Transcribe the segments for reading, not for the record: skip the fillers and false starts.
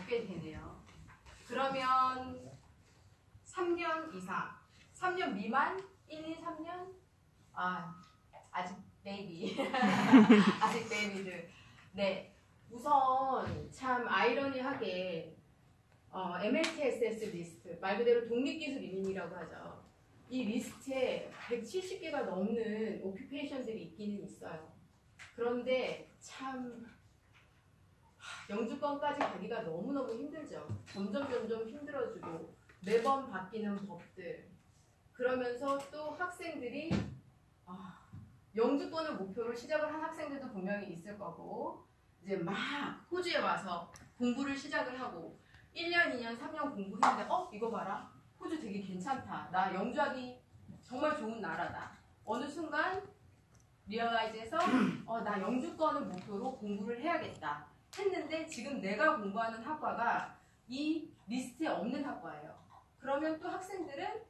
꽤 되네요. 그러면 3년 이상, 3년 미만, 1, 2, 3년? 아직 베이비. 아직 베이비들. 네. 우선 참 아이러니하게 MLTSS 리스트, 말 그대로 독립기술 이민이라고 하죠. 이 리스트에 170개가 넘는 오큐페이션들이 있기는 있어요. 그런데 참 영주권까지 가기가 너무너무 힘들죠. 점점 힘들어지고 매번 바뀌는 법들. 그러면서 또 학생들이 영주권을 목표로 시작을 한 학생들도 분명히 있을 거고 이제 막 호주에 와서 공부를 시작을 하고 1년, 2년, 3년 공부했는데 이거 봐라. 호주 되게 괜찮다. 나 영주하기 정말 좋은 나라다. 어느 순간 리얼라이즈해서 나 영주권을 목표로 공부를 해야겠다 했는데 지금 내가 공부하는 학과가 이 리스트에 없는 학과예요. 그러면 또 학생들은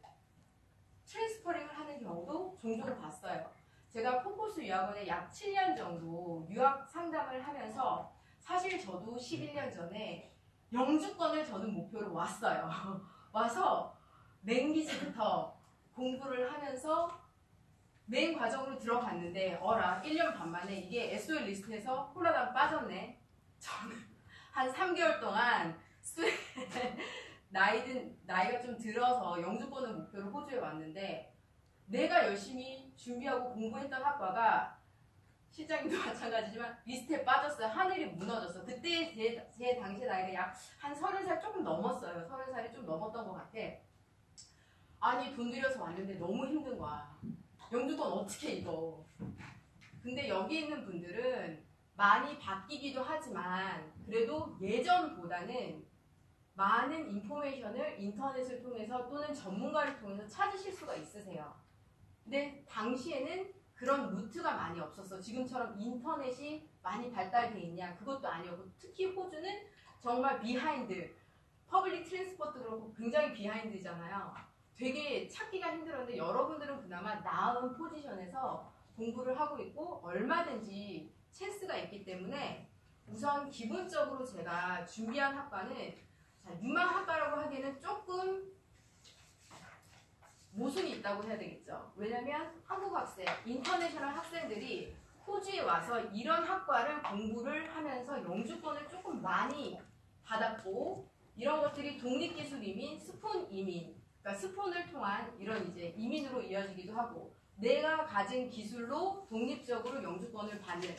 트랜스퍼링을 하는 경우도 종종 봤어요. 제가 포코스 유학원에 약 7년 정도 유학 상담을 하면서 사실 저도 11년 전에 영주권을 저는 목표로 왔어요. 와서 맹기시부터 공부를 하면서 메인 과정으로 들어갔는데 1년 반 만에 이게 SOL 리스트에서 홀라당 빠졌네. 저는 한 3개월 동안 나이가 좀 들어서 영주권을 목표로 호주에 왔는데 내가 열심히 준비하고 공부했던 학과가 실장님도 마찬가지지만 리스트에 빠졌어요. 하늘이 무너졌어. 그때 제 당시 나이가 약 한 30살 조금 넘었어요. 30살이 좀 넘었던 것 같아. 아니 돈 들여서 왔는데 너무 힘든 거야. 영주권 어떻게 이거. 근데 여기 있는 분들은 많이 바뀌기도 하지만 그래도 예전보다는 많은 인포메이션을 인터넷을 통해서 또는 전문가를 통해서 찾으실 수가 있으세요. 근데 당시에는 그런 루트가 많이 없었어. 지금처럼 인터넷이 많이 발달돼 있냐? 그것도 아니었고 특히 호주는 정말 비하인드, 퍼블릭 트랜스포트 그렇고 굉장히 비하인드잖아요. 되게 찾기가 힘들었는데 여러분들은 그나마 나은 포지션에서 공부를 하고 있고 얼마든지 찬스가 있기 때문에 우선 기본적으로 제가 준비한 학과는 유망학과라고 하기에는 조금 모순이 있다고 해야 되겠죠. 왜냐면 한국 학생, 인터내셔널 학생들이 호주에 와서 이런 학과를 공부를 하면서 영주권을 조금 많이 받았고 이런 것들이 독립기술 이민, 스폰 이민, 그러니까 스폰을 통한 이런 이제 이민으로 이어지기도 하고 내가 가진 기술로 독립적으로 영주권을 받는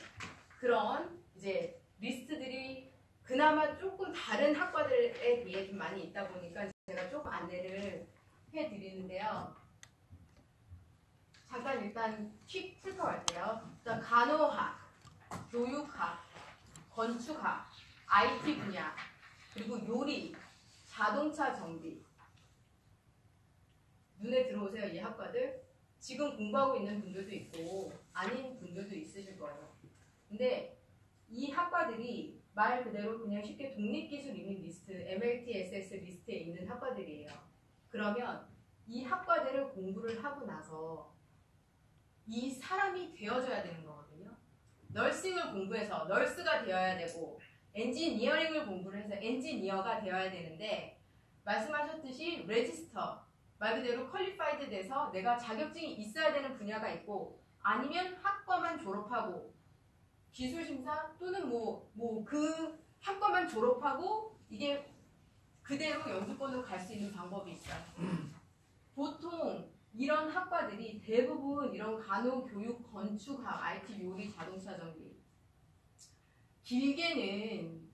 그런 이제 리스트들이 그나마 조금 다른 학과들에 비해 좀 많이 있다 보니까 제가 조금 안내를 해드리는데요. 잠깐 일단 퀵 훑어갈게요. 일단 간호학, 교육학, 건축학, IT 분야, 그리고 요리, 자동차 정비. 눈에 들어오세요, 이 학과들. 지금 공부하고 있는 분들도 있고 아닌 분들도 있으실 거예요. 근데 이 학과들이 말 그대로 그냥 쉽게 독립기술 이민 리스트, MLTSS 리스트에 있는 학과들이에요. 그러면 이 학과들을 공부를 하고 나서 이 사람이 되어줘야 되는 거거든요. 널싱을 공부해서 널스가 되어야 되고 엔지니어링을 공부를 해서 엔지니어가 되어야 되는데 말씀하셨듯이 레지스터, 말 그대로 퀄리파이드 돼서 내가 자격증이 있어야 되는 분야가 있고 아니면 학과만 졸업하고 기술심사 또는 그 학과만 졸업하고 이게 그대로 영주권으로 갈 수 있는 방법이 있어요. 보통 이런 학과들이 대부분 이런 간호, 교육, 건축학, IT, 요리, 자동차 정비 길게는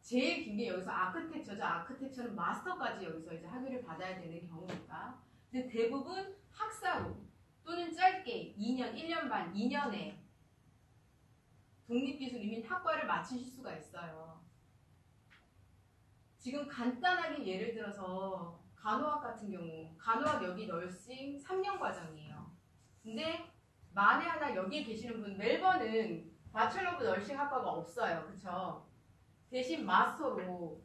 제일 긴 게 여기서 아크텍처죠. 아크텍처는 마스터까지 여기서 이제 학위를 받아야 되는 경우니까. 근데 대부분 학사로 또는 짧게 2년, 1년 반, 2년에 독립기술 이민 학과를 마치실 수가 있어요. 지금 간단하게 예를 들어서 간호학 같은 경우 간호학 여기 널싱 3년 과정이에요. 근데 만에 하나 여기에 계시는 분 멜번은 바첼러 오브 널싱 학과가 없어요. 그쵸? 대신 마스터로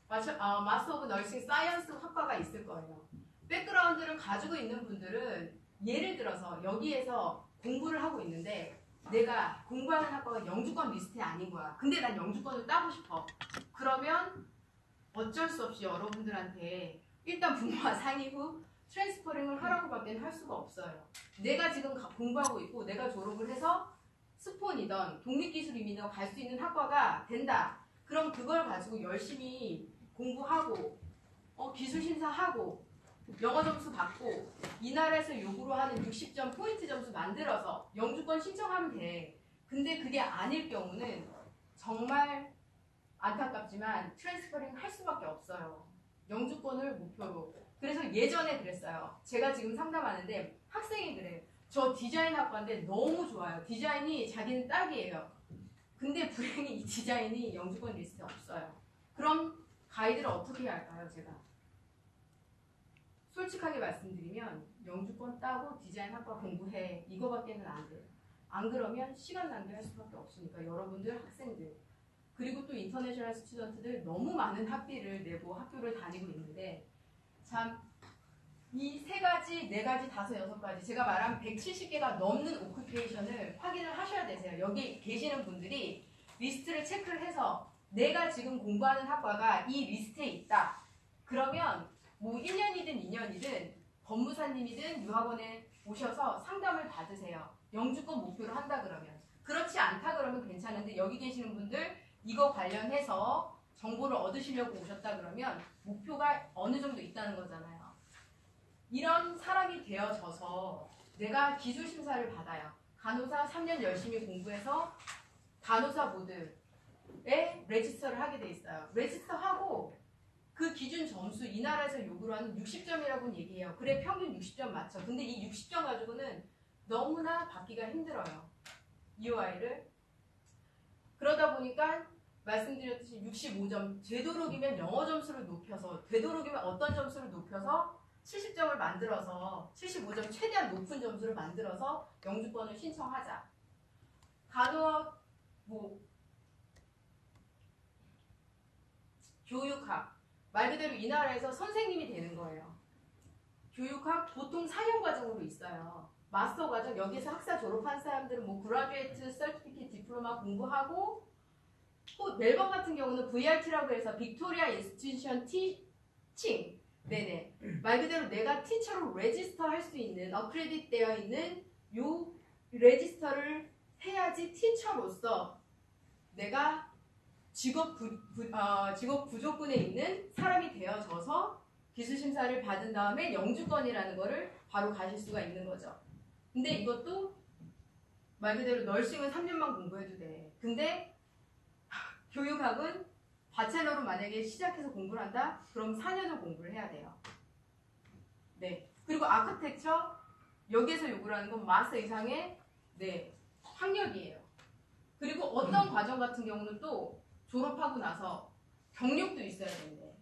마스터 오브 널싱 사이언스 학과가 있을 거예요. 백그라운드를 가지고 있는 분들은 예를 들어서 여기에서 공부를 하고 있는데 내가 공부하는 학과가 영주권 리스트에 아닌 거야. 근데 난 영주권을 따고 싶어. 그러면 어쩔 수 없이 여러분들한테 일단 부모와 상의 후 트랜스퍼링을 하라고 밖에 할 수가 없어요. 내가 지금 공부하고 있고 내가 졸업을 해서 스폰이든 독립기술이든 갈 수 있는 학과가 된다. 그럼 그걸 가지고 열심히 공부하고 기술심사하고 영어 점수 받고 이 나라에서 요구로 하는 60점 포인트 점수 만들어서 영주권 신청하면 돼. 근데 그게 아닐 경우는 정말 안타깝지만 트랜스퍼링 할 수밖에 없어요. 영주권을 목표로. 그래서 예전에 그랬어요. 제가 지금 상담하는데 학생이 그래요. 저 디자인 학과인데 너무 좋아요. 디자인이 자기는 딱이에요. 근데 불행히 이 디자인이 영주권 리스트에 없어요. 그럼 가이드를 어떻게 해야 할까요, 제가? 솔직하게 말씀드리면 영주권 따고 디자인 학과 공부해. 이거밖에는 안 돼요. 안 그러면 시간 낭비할 수밖에 없으니까 여러분들 학생들 그리고 또 인터내셔널 스튜던트들 너무 많은 학비를 내고 학교를 다니고 있는데 참 이 세 가지, 네 가지, 다섯, 여섯 가지 제가 말한 170개가 넘는 오큐페이션을 확인을 하셔야 되세요. 여기 계시는 분들이 리스트를 체크를 해서 내가 지금 공부하는 학과가 이 리스트에 있다. 그러면 뭐 1년이든 2년이든 법무사님이든 유학원에 오셔서 상담을 받으세요. 영주권 목표로 한다 그러면. 그렇지 않다 그러면 괜찮은데 여기 계시는 분들 이거 관련해서 정보를 얻으시려고 오셨다 그러면 목표가 어느 정도 있다는 거잖아요. 이런 사람이 되어져서 내가 기술심사를 받아요. 간호사 3년 열심히 공부해서 간호사 보드에 레지스터를 하게 돼 있어요. 레지스터하고 그 기준 점수 이 나라에서 요구로 하는 60점이라고는 얘기해요. 그래 평균 60점 맞죠. 근데 이 60점 가지고는 너무나 받기가 힘들어요. EOI를. 그러다 보니까 말씀드렸듯이 65점 되도록이면 영어 점수를 높여서 되도록이면 어떤 점수를 높여서 70점을 만들어서 75점 최대한 높은 점수를 만들어서 영주권을 신청하자. 간호학 교육학 말 그대로 이 나라에서 선생님이 되는 거예요. 교육학 보통 4년 과정으로 있어요. 마스터 과정 여기서 학사 졸업한 사람들은 그라듀에이트, 서티피킷, 디플로마 공부하고 또 멜번 같은 경우는 VRT라고 해서 빅토리아 인스티튜션 티칭 네네 말 그대로 내가 티처로 레지스터 할 수 있는 어크레딧 되어 있는 요 레지스터를 해야지 티처로서 내가 직업 부족군에 있는 사람이 되어져서 기술심사를 받은 다음에 영주권이라는 거를 바로 가실 수가 있는 거죠. 근데 이것도 말 그대로 널싱은 3년만 공부해도 돼. 근데 교육학은 바첼러로 만약에 시작해서 공부를 한다? 그럼 4년을 공부를 해야 돼요. 네. 그리고 아크텍처 여기에서 요구를 하는 건 마스터 이상의 학력이에요. 그리고 어떤 과정 같은 경우는 또 졸업하고 나서 경력도 있어야 되는데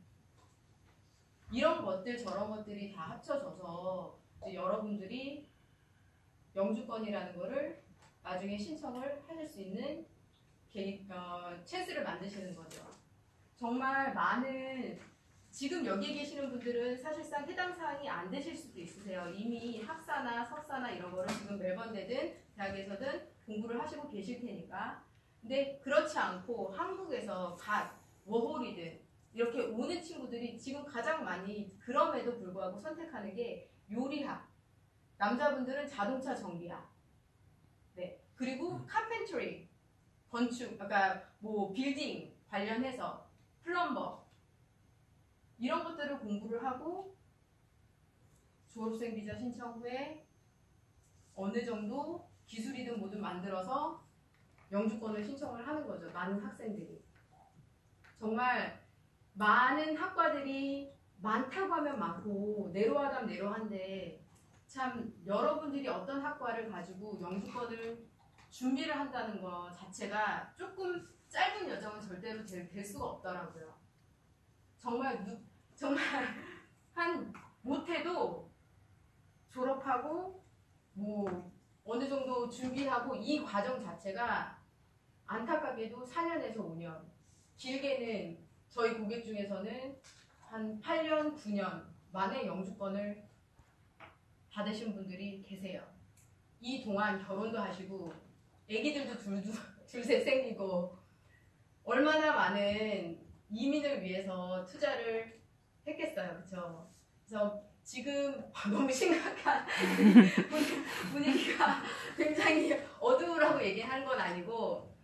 이런 것들 저런 것들이 다 합쳐져서 이제 여러분들이 영주권이라는 거를 나중에 신청을 하실 수 있는 찬스를 만드시는 거죠. 정말 많은 지금 여기에 계시는 분들은 사실상 해당 사항이 안 되실 수도 있으세요. 이미 학사나 석사나 이런 거를 지금 멜번대든 대학에서든 공부를 하시고 계실 테니까. 근데 그렇지 않고 한국에서 워홀이든 이렇게 오는 친구들이 지금 가장 많이 그럼에도 불구하고 선택하는 게 요리학. 남자분들은 자동차 정비학. 네. 그리고 카펜터리, 건축, 그러니까 빌딩 관련해서 플럼버 이런 것들을 공부를 하고 졸업생 비자 신청 후에 어느 정도 기술이든 뭐든 만들어서 영주권을 신청을 하는 거죠. 많은 학생들이. 정말 많은 학과들이 많다고 하면 많고 내로하다면 내로한데 참 여러분들이 어떤 학과를 가지고 영주권을 준비를 한다는 것 자체가 조금 짧은 여정은 절대로 될 수가 없더라고요. 정말 못해도 졸업하고 어느 정도 준비하고 이 과정 자체가 안타깝게도 4년에서 5년 길게는 저희 고객 중에서는 한 8년, 9년 만에 영주권을 받으신 분들이 계세요. 이 동안 결혼도 하시고 애기들도 둘셋 생기고 얼마나 많은 이민을 위해서 투자를 했겠어요. 그렇죠? 그래서 지금 너무 심각한 분위기가 굉장히 어두우라고 얘기하는 건 아니고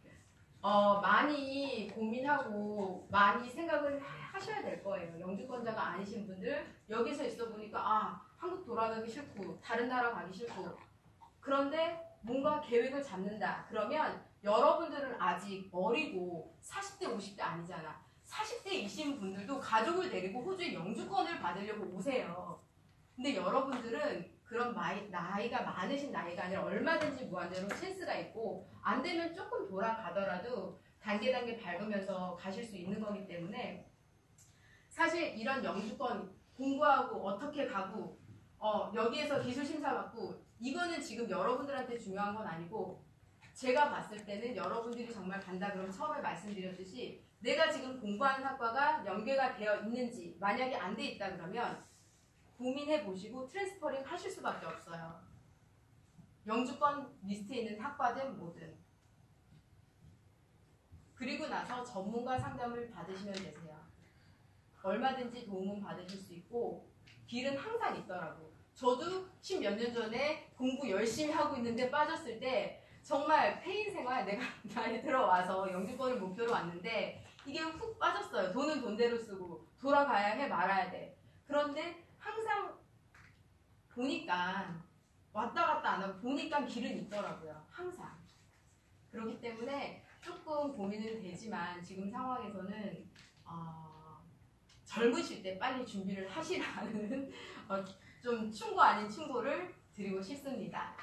많이 고민하고 많이 생각을 하셔야 될 거예요. 영주권자가 아니신 분들 여기서 있어 보니까 한국 돌아가기 싫고 다른 나라 가기 싫고 그런데 뭔가 계획을 잡는다. 그러면 여러분들은 아직 어리고 40대 50대 아니잖아. 40대이신 분들도 가족을 데리고 호주에 영주권을 받으려고 오세요. 근데 여러분들은 그런 나이가 많으신 나이가 아니라 얼마든지 무한대로 찬스가 있고 안 되면 조금 돌아가더라도 단계 밟으면서 가실 수 있는 거기 때문에 사실 이런 영주권 공부하고 어떻게 가고 여기에서 기술 심사 받고 이거는 지금 여러분들한테 중요한 건 아니고 제가 봤을 때는 여러분들이 정말 간다 그러면 처음에 말씀드렸듯이 내가 지금 공부하는 학과가 연계가 되어 있는지 만약에 안 돼 있다 그러면 고민해 보시고 트랜스퍼링 하실 수밖에 없어요. 영주권 리스트에 있는 학과든 뭐든. 그리고 나서 전문가 상담을 받으시면 되세요. 얼마든지 도움은 받으실 수 있고 길은 항상 있더라고. 저도 10몇 년 전에 공부 열심히 하고 있는데 빠졌을 때 정말 폐인 생활 내가 많이 들어와서 영주권을 목표로 왔는데 이게 훅 빠졌어요. 돈은 돈대로 쓰고 돌아가야 해 말아야 돼. 그런데 항상 보니까 왔다 갔다 안 하고 보니까 길은 있더라고요. 항상. 그렇기 때문에 조금 고민은 되지만 지금 상황에서는 젊으실 때 빨리 준비를 하시라는 좀 충고 아닌 충고를 드리고 싶습니다.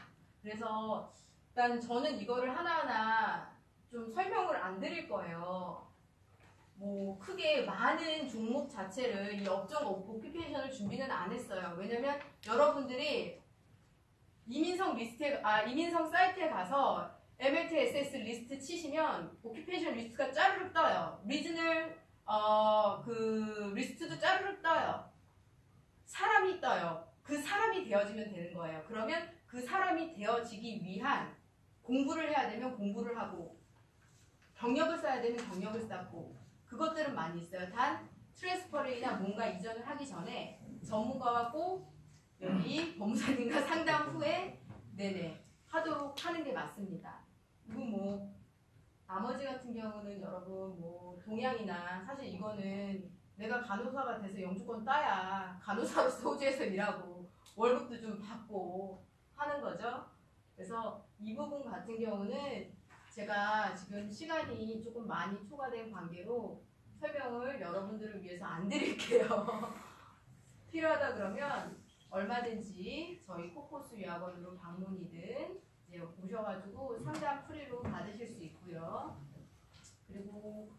그래서 일단 저는 이거를 하나하나 좀 설명을 안 드릴 거예요. 뭐 크게 많은 종목 자체를 이 업종 오큐페이션을 준비는 안 했어요. 왜냐면 여러분들이 이민성 사이트에 가서 MLTSS 리스트 치시면 오큐페이션 리스트가 짜르륵 떠요. 리즈널 그 리스트도 짜르륵 떠요. 사람이 떠요. 그 사람이 되어지면 되는 거예요. 그러면 그 사람이 되어지기 위한 공부를 해야 되면 공부를 하고 경력을 쌓아야 되면 경력을 쌓고 그것들은 많이 있어요. 단 트랜스퍼링이나 뭔가 이전을 하기 전에 전문가와 꼭 여기 법무사님과 상담 후에 하도록 하는 게 맞습니다. 그리고 뭐 나머지 같은 경우는 여러분 뭐 동양이나 사실 이거는 내가 간호사가 돼서 영주권 따야 간호사로서 호주에서 일하고 월급도 좀 받고 하는 거죠. 그래서 이 부분 같은 경우는 제가 지금 시간이 조금 많이 초과된 관계로 설명을 여러분들을 위해서 안 드릴게요. 필요하다 그러면 얼마든지 저희 코코스 유학원으로 방문이든 이제 오셔가지고 상담 프리로 받으실 수 있고요. 그리고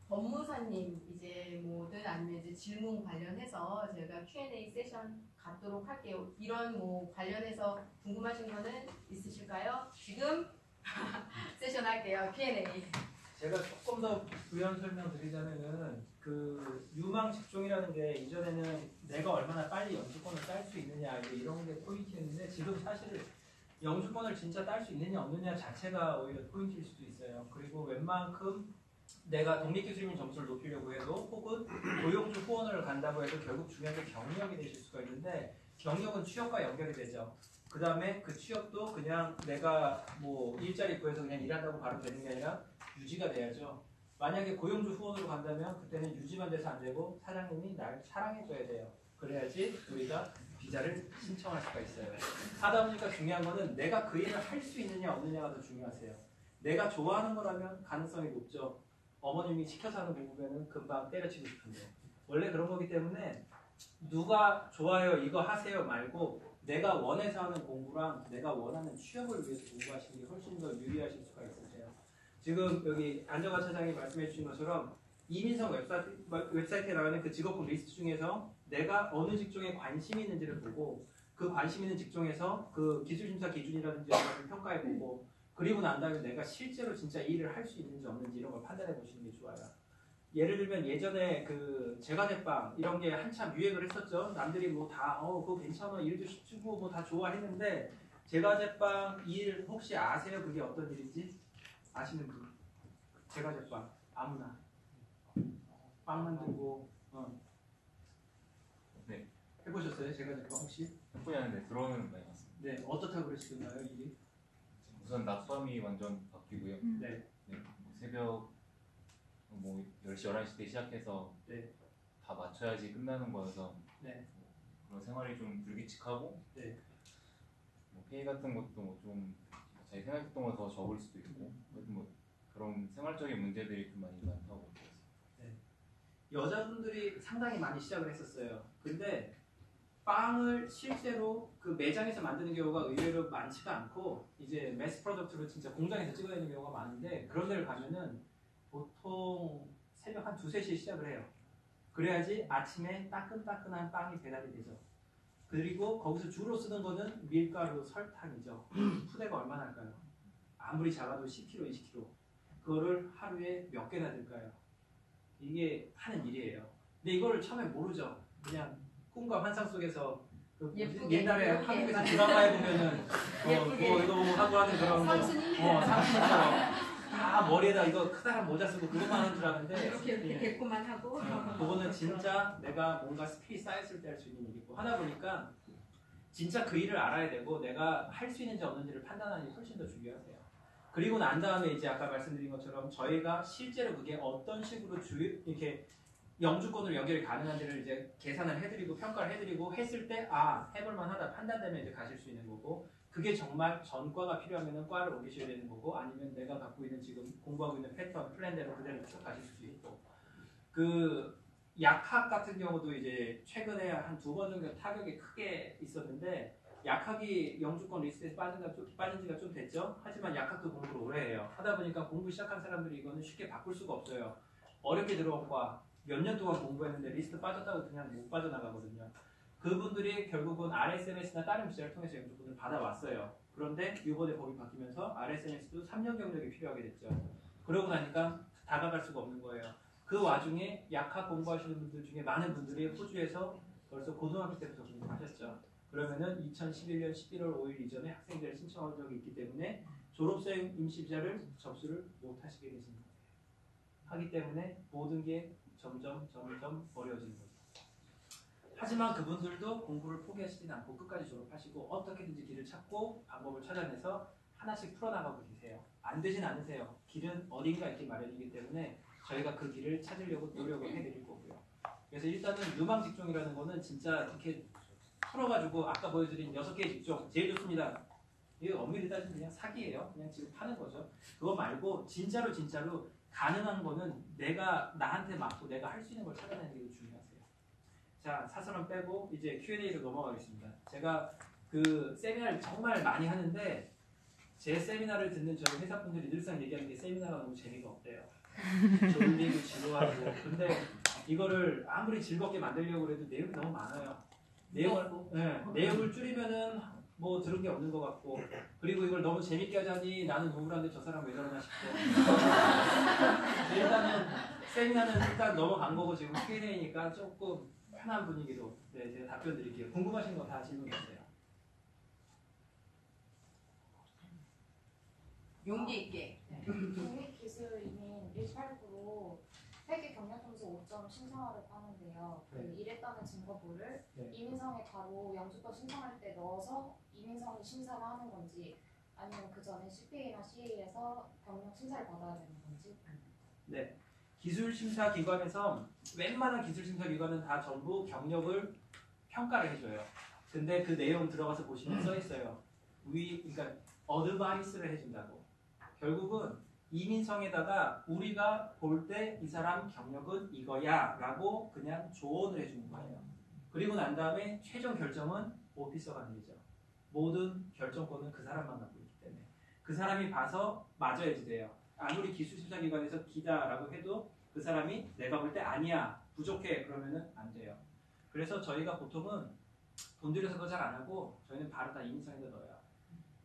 법무사님 이제 뭐든 아니면 이제 질문 관련해서 제가 Q&A 세션 갖도록 할게요. 이런 뭐 관련해서 궁금하신 거는 있으실까요? 지금 세션 할게요. Q&A. 제가 조금 더 부연 설명드리자면은 그 유망 직종이라는 게 이전에는 내가 얼마나 빨리 영주권을 딸 수 있느냐 이런 게 포인트였는데 지금 사실 영주권을 진짜 딸 수 있느냐 없느냐 자체가 오히려 포인트일 수도 있어요. 그리고 웬만큼 내가 독립기술인 점수를 높이려고 해도 혹은 고용주 후원을 간다고 해도 결국 중요한 게 경력이 되실 수가 있는데 경력은 취업과 연결이 되죠. 그 다음에 그 취업도 그냥 내가 뭐 일자리 구해서 그냥 일한다고 바로 되는 게 아니라 유지가 돼야죠. 만약에 고용주 후원으로 간다면 그때는 유지만 돼서 안 되고 사장님이 날 사랑해줘야 돼요. 그래야지 우리가 비자를 신청할 수가 있어요. 하다 보니까 중요한 거는 내가 그 일을 할 수 있느냐 없느냐가 더 중요하세요. 내가 좋아하는 거라면 가능성이 높죠. 어머님이 시켜서 하는 공부면은 금방 때려치고 싶은데 원래 그런 거기 때문에 누가 좋아요 이거 하세요 말고 내가 원해서 하는 공부랑 내가 원하는 취업을 위해서 공부하시는 게 훨씬 더 유리하실 수가 있으세요. 지금 여기 안정환 차장이 말씀해 주신 것처럼 이민성 웹사이트에 나가는 그 직업군 리스트 중에서 내가 어느 직종에 관심이 있는지를 보고 그 관심 있는 직종에서 그 기술심사 기준이라든지 이런 것을 평가해보고 그리고 난 다음에 내가 실제로 진짜 이 일을 할 수 있는지 없는지 이런 걸 판단해 보시는 게 좋아요. 예를 들면 예전에 그 제과제빵 이런 게 한참 유행을 했었죠. 남들이 뭐 다 그거 괜찮아 일도 쉽고 뭐 다 좋아했는데 제과제빵 일 혹시 아세요? 그게 어떤 일인지? 아시는 분? 제과제빵 아무나 빵 만들고 네. 해보셨어요? 제과제빵 혹시? 해보지 않는데 들어오는 많이 봤습니다. 네, 어떻다고 그러시던가요, 일이? 우선 낮밤이 완전 바뀌고요. 네, 네, 뭐 새벽 뭐 10시, 11시 때 시작해서 네, 다 맞춰야지 끝나는 거여서 네, 그런 생활이 좀 불규칙하고 네. 뭐 회의 같은 것도 뭐 좀 자기 생각했던 거 더 적을 수도 있고 하여튼 뭐 그런 생활적인 문제들이 좀 많이 많다고 느꼈어요. 여자분들이 상당히 많이 시작을 했었어요. 근데 빵을 실제로 그 매장에서 만드는 경우가 의외로 많지가 않고 이제 매스 프로덕트로 진짜 공장에서 찍어내는 경우가 많은데 그런 데를 가면은 보통 새벽 한 2, 3시에 시작을 해요. 그래야지 아침에 따끈따끈한 빵이 배달이 되죠. 그리고 거기서 주로 쓰는 거는 밀가루, 설탕이죠. 푸대가 얼마나 할까요? 아무리 작아도 10kg, 20kg. 그거를 하루에 몇 개나 들까요? 이게 하는 일이에요. 근데 이걸 처음에 모르죠. 그냥 꿈과 환상 속에서 그 예쁘게 옛날에 이렇게 한국에서 드라마에 보면은 예쁘게 뭐 이거 하고 하는 그런 상순이? 상순이처럼 다 머리에다 이거 크다란 모자 쓰고 그것만 하는 줄 아는데 이렇게 개꾸만 하고 그거는 진짜 내가 뭔가 스킬이 쌓였을 때 할 수 있는 일이고 하다 보니까 진짜 그 일을 알아야 되고 내가 할 수 있는지 없는지를 판단하는 게 훨씬 더 중요하세요. 그리고 난 다음에 이제 아까 말씀드린 것처럼 저희가 실제로 그게 어떤 식으로 이렇게 영주권으로 연결이 가능한지를 이제 계산을 해드리고 평가를 해드리고 했을 때 해볼만하다 판단되면 이제 가실 수 있는 거고 그게 정말 전과가 필요하면 과를 옮기셔야 되는 거고 아니면 내가 갖고 있는 지금 공부하고 있는 패턴 플랜대로 그대로 쭉 가실 수 있고 그 약학 같은 경우도 이제 최근에 한 2번 정도 타격이 크게 있었는데 약학이 영주권 리스트에서 빠진 지가 좀 됐죠. 하지만 약학도 공부를 오래 해요. 하다 보니까 공부 시작한 사람들이 이거는 쉽게 바꿀 수가 없어요. 어렵게 들어온 과 몇 년 동안 공부했는데 리스트 빠졌다고 그냥 못 빠져나가거든요. 그분들이 결국은 RSMS나 다른 비자를 통해서 영주권을 받아왔어요. 그런데 이번에 법이 바뀌면서 RSMS도 3년 경력이 필요하게 됐죠. 그러고 나니까 다가갈 수가 없는 거예요. 그 와중에 약학 공부하시는 분들 중에 많은 분들이 호주에서 벌써 고등학교 때부터 공부하셨죠. 그러면은 2011년 11월 5일 이전에 학생들을 신청한 적이 있기 때문에 졸업생 임시비자를 접수를 못 하시게 되신 거예요. 하기 때문에 모든 게 점점 어려워지는 거죠. 하지만 그분들도 공부를 포기하시진 않고 끝까지 졸업하시고 어떻게든지 길을 찾고 방법을 찾아내서 하나씩 풀어나가고 계세요. 안 되진 않으세요. 길은 어딘가 있기 마련이기 때문에 저희가 그 길을 찾으려고 노력을 해드릴 거고요. 그래서 일단은 유망 직종이라는 거는 진짜 이렇게 풀어가지고 아까 보여드린 6개의 직종 제일 좋습니다. 이거 엄밀히 따지면 그냥 사기예요. 그냥 지금 파는 거죠. 그거 말고 진짜로 가능한 거는 내가 나한테 맞고 내가 할 수 있는 걸 찾아내는 게 중요하세요. 자, 사설은 빼고 이제 Q&A로 넘어가겠습니다. 제가 그 세미나를 정말 많이 하는데 제 세미나를 듣는 저희 회사 분들이 늘상 얘기하는 게 세미나가 너무 재미가 없대요. 졸리고 지루하고. 근데 이거를 아무리 즐겁게 만들려고 해도 내용이 너무 많아요. 내용을 줄이면은 뭐 들은 게 없는 것 같고 그리고 이걸 너무 재밌게 하자니 나는 우울한데 저 사람 왜 저러나 싶고 일단은 세미나는 일단 넘어간 거고 지금 Q&A니까 조금 편한 분위기로 제가 답변 드릴게요. 궁금하신 거 다 질문 주세요. 용기 있게 국립기술인인 18% 회계 경력 점수 5점 신청하려고 하는데요. 그 일했다는 증거부를 이민성에 바로 영주권 신청할 때 넣어서 이민성이 심사를 하는 건지 아니면 그 전에 CPA나 CA에서 경력 심사를 받아야 되는 건지. 네. 기술심사기관에서 웬만한 기술심사기관은 다 전부 경력을 평가를 해줘요. 근데 그 내용 들어가서 보시면 써 있어요. 그러니까 어드바이스를 해준다고. 결국은 이민성에다가 우리가 볼 때 이 사람 경력은 이거야 라고 그냥 조언을 해주는 거예요. 그리고 난 다음에 최종 결정은 오피서가 내리죠. 모든 결정권은 그 사람만 갖고 있기 때문에 그 사람이 봐서 맞아야지 돼요. 아무리 기술심사기관에서 기다라고 해도 그 사람이 내가 볼 때 아니야 부족해 그러면은 안 돼요. 그래서 저희가 보통은 돈 들여서 그거 잘 안 하고 저희는 바로 다 이민성에다 넣어요.